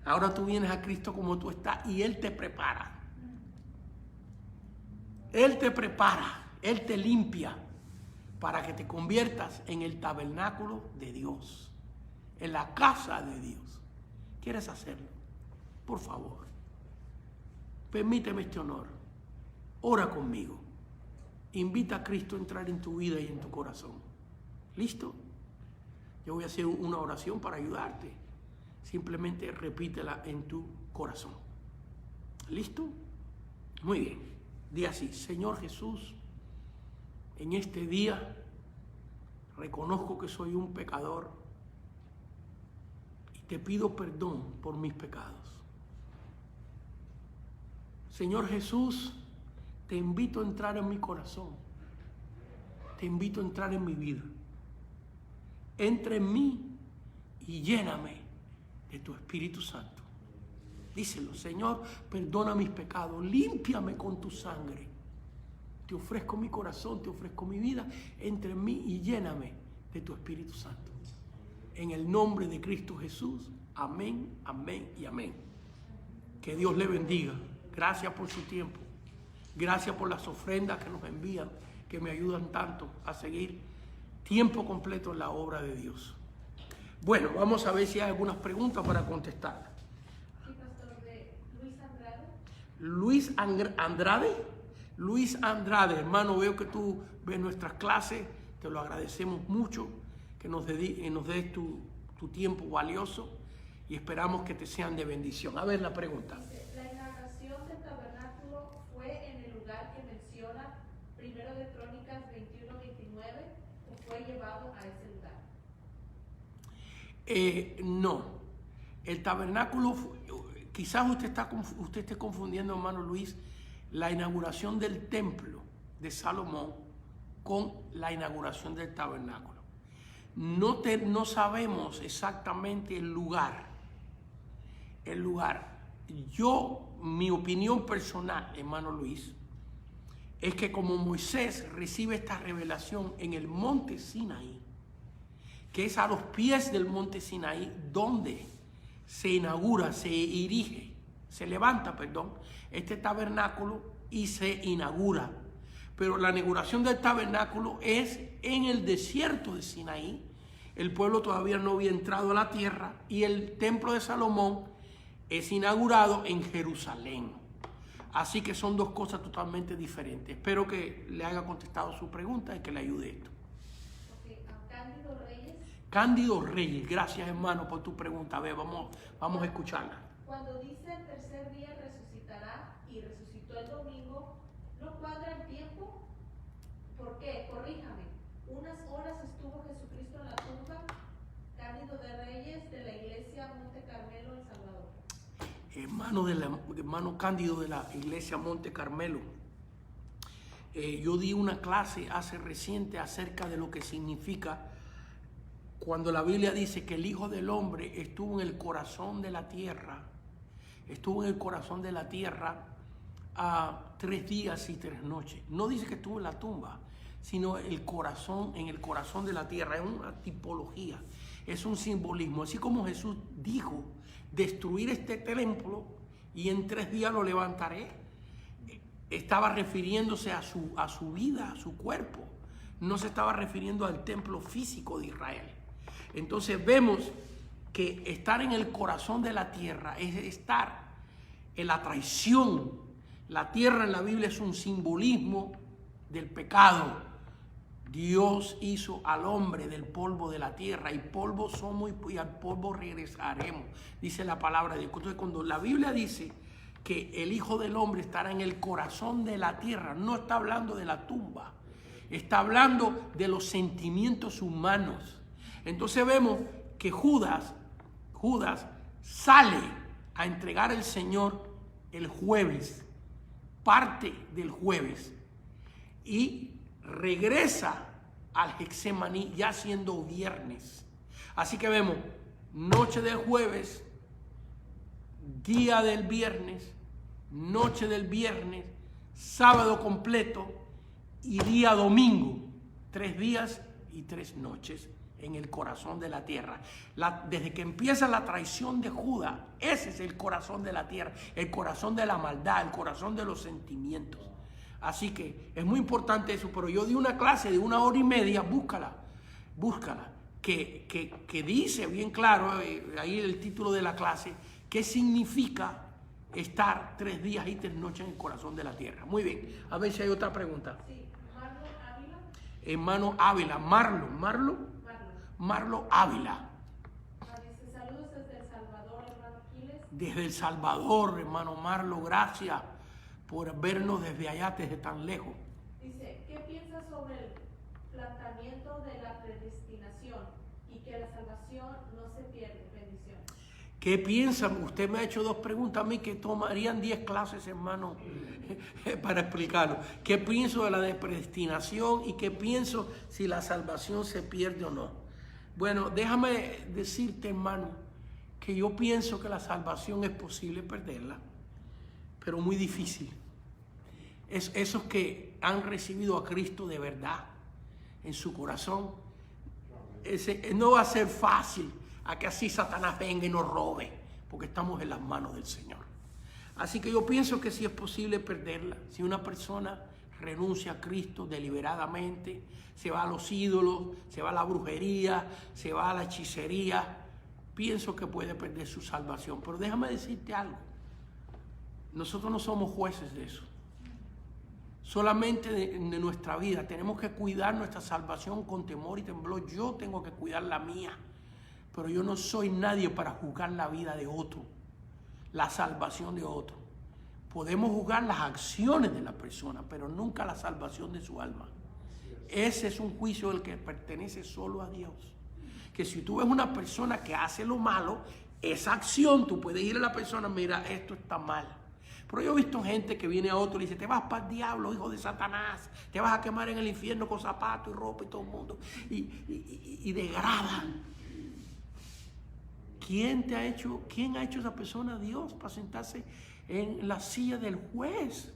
Ahora tú vienes a Cristo como tú estás y Él te prepara. Él te prepara, Él te limpia para que te conviertas en el tabernáculo de Dios, en la casa de Dios. ¿Quieres hacerlo? Por favor, permíteme este honor. Ora conmigo. Invita a Cristo a entrar en tu vida y en tu corazón. ¿Listo? Yo voy a hacer una oración para ayudarte. Simplemente repítela en tu corazón. ¿Listo? Muy bien. Di así: Señor Jesús, en este día reconozco que soy un pecador y te pido perdón por mis pecados. Señor Jesús, te invito a entrar en mi corazón. Te invito a entrar en mi vida. Entra en mí y lléname de tu Espíritu Santo. Díselo: Señor, perdona mis pecados, límpiame con tu sangre. Te ofrezco mi corazón, te ofrezco mi vida. Entra en mí y lléname de tu Espíritu Santo. En el nombre de Cristo Jesús. Amén, amén y amén. Que Dios le bendiga. Gracias por su tiempo. Gracias por las ofrendas que nos envían, que me ayudan tanto a seguir tiempo completo en la obra de Dios. Bueno, vamos a ver si hay algunas preguntas para contestar. Sí, pastor, de Luis Andrade. Luis Andrade, hermano, veo que tú ves nuestras clases, te lo agradecemos mucho, que nos des tu tiempo valioso y esperamos que te sean de bendición. A ver la pregunta. Dice, la inauguración del tabernáculo fue en el lugar que menciona 1 de Crónicas 21-29 o fue llevado a ese lugar. No, el tabernáculo, quizás usted esté confundiendo, hermano Luis, la inauguración del templo de Salomón con la inauguración del tabernáculo. No sabemos exactamente el lugar. Mi opinión personal, hermano Luis, es que como Moisés recibe esta revelación en el monte Sinaí, que es a los pies del monte Sinaí donde se inaugura, se levanta este tabernáculo y se inaugura. Pero la inauguración del tabernáculo es en el desierto de Sinaí. El pueblo todavía no había entrado a la tierra y el templo de Salomón es inaugurado en Jerusalén. Así que son dos cosas totalmente diferentes. Espero que le haya contestado su pregunta y que le ayude esto. Cándido Reyes. Cándido Reyes, gracias hermano por tu pregunta. A ver, vamos a escucharla. Cuando dice el tercer día resucitará y resucitó el domingo, ¿no cuadra el tiempo? ¿Por qué? Corríjame. Unas horas estuvo Jesucristo en la tumba. Cándido de Reyes, de la iglesia Monte Carmelo, El Salvador. Hermano Cándido de la iglesia Monte Carmelo. Yo di una clase hace reciente acerca de lo que significa cuando la Biblia dice que el Hijo del Hombre estuvo en el corazón de la tierra. Estuvo en el corazón de la tierra 3 días y 3 noches. No dice que estuvo en la tumba, sino en el corazón de la tierra. Es una tipología, es un simbolismo. Así como Jesús dijo, destruir este templo y en 3 días lo levantaré, estaba refiriéndose a su vida, a su cuerpo. No se estaba refiriendo al templo físico de Israel. Entonces vemos que estar en el corazón de la tierra es estar en la traición. La tierra en la Biblia es un simbolismo del pecado. Dios hizo al hombre del polvo de la tierra y polvo somos y al polvo regresaremos, dice la palabra de Dios. Entonces cuando la Biblia dice que el Hijo del Hombre estará en el corazón de la tierra, no está hablando de la tumba, está hablando de los sentimientos humanos. Entonces vemos que Judas sale a entregar al Señor el jueves, parte del jueves, y regresa al Getsemaní ya siendo viernes. Así que vemos noche del jueves, día del viernes, noche del viernes, sábado completo y día domingo. 3 días y 3 noches en el corazón de la tierra. Desde que empieza la traición de Judas, ese es el corazón de la tierra, el corazón de la maldad, el corazón de los sentimientos. Así que es muy importante eso, pero yo di una clase de 1 hora y media, búscala, que dice bien claro, ahí el título de la clase, qué significa estar 3 días y 3 noches en el corazón de la tierra. Muy bien, a ver si hay otra pregunta. Sí, Marlo Ávila. Hermano Ávila, Marlo Ávila. Dice, saludos desde El Salvador, hermano Aquiles. Desde El Salvador, hermano Marlo, gracias por vernos desde allá, desde tan lejos. Dice, ¿qué piensas sobre el planteamiento de la predestinación y que la salvación no se pierde? Bendiciones. ¿Qué piensan? Usted me ha hecho 2 preguntas a mí que tomarían 10 clases, hermano, para explicarlo. ¿Qué pienso de la predestinación y qué pienso si la salvación se pierde o no? Bueno, déjame decirte, hermano, que yo pienso que la salvación es posible perderla, pero muy difícil. Esos que han recibido a Cristo de verdad en su corazón, no va a ser fácil a que así Satanás venga y nos robe, porque estamos en las manos del Señor. Así que yo pienso que sí es posible perderla. Si una persona renuncia a Cristo deliberadamente, se va a los ídolos, se va a la brujería, se va a la hechicería, pienso que puede perder su salvación. Pero déjame decirte algo. Nosotros no somos jueces de eso. Solamente de nuestra vida. Tenemos que cuidar nuestra salvación con temor y temblor. Yo tengo que cuidar la mía. Pero yo no soy nadie para juzgar la vida de otro, la salvación de otro. Podemos juzgar las acciones de la persona, pero nunca la salvación de su alma. Ese es un juicio del que pertenece solo a Dios. Que si tú ves una persona que hace lo malo, esa acción, tú puedes ir a la persona, mira, esto está mal. Pero yo he visto gente que viene a otro y dice, te vas para el diablo, hijo de Satanás, te vas a quemar en el infierno con zapatos y ropa y todo el mundo. Y degradan. ¿Quién ha hecho esa persona? Dios, para sentarse en la silla del juez.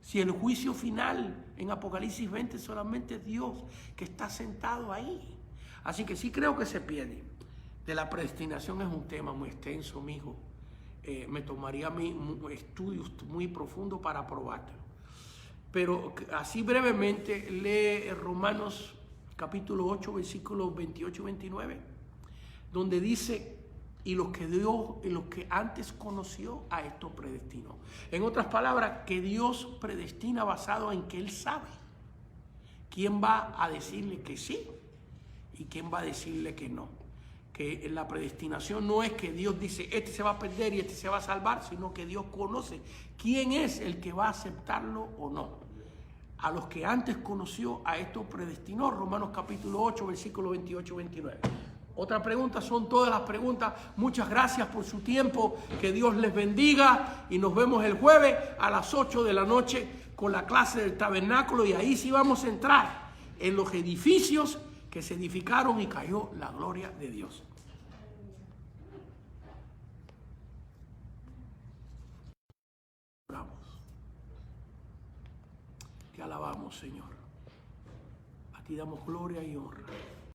Si el juicio final en Apocalipsis 20 solamente es Dios que está sentado ahí. Así que sí creo que se pierde. De la predestinación es un tema muy extenso, mijo. Me tomaría estudios muy profundos para probártelo. Pero así brevemente lee Romanos capítulo 8, versículos 28 y 29, donde dice, y los que antes conoció, a esto predestinó. En otras palabras, que Dios predestina basado en que Él sabe quién va a decirle que sí y quién va a decirle que no. Que la predestinación no es que Dios dice, este se va a perder y este se va a salvar, sino que Dios conoce quién es el que va a aceptarlo o no. A los que antes conoció, a esto predestinó. Romanos capítulo 8, versículos 28 y 29. Otra pregunta, son todas las preguntas. Muchas gracias por su tiempo. Que Dios les bendiga y nos vemos el jueves a las 8 de la noche con la clase del tabernáculo, y ahí sí vamos a entrar en los edificios que se edificaron y cayó la gloria de Dios. Oramos. Te alabamos, Señor. A ti damos gloria y honra.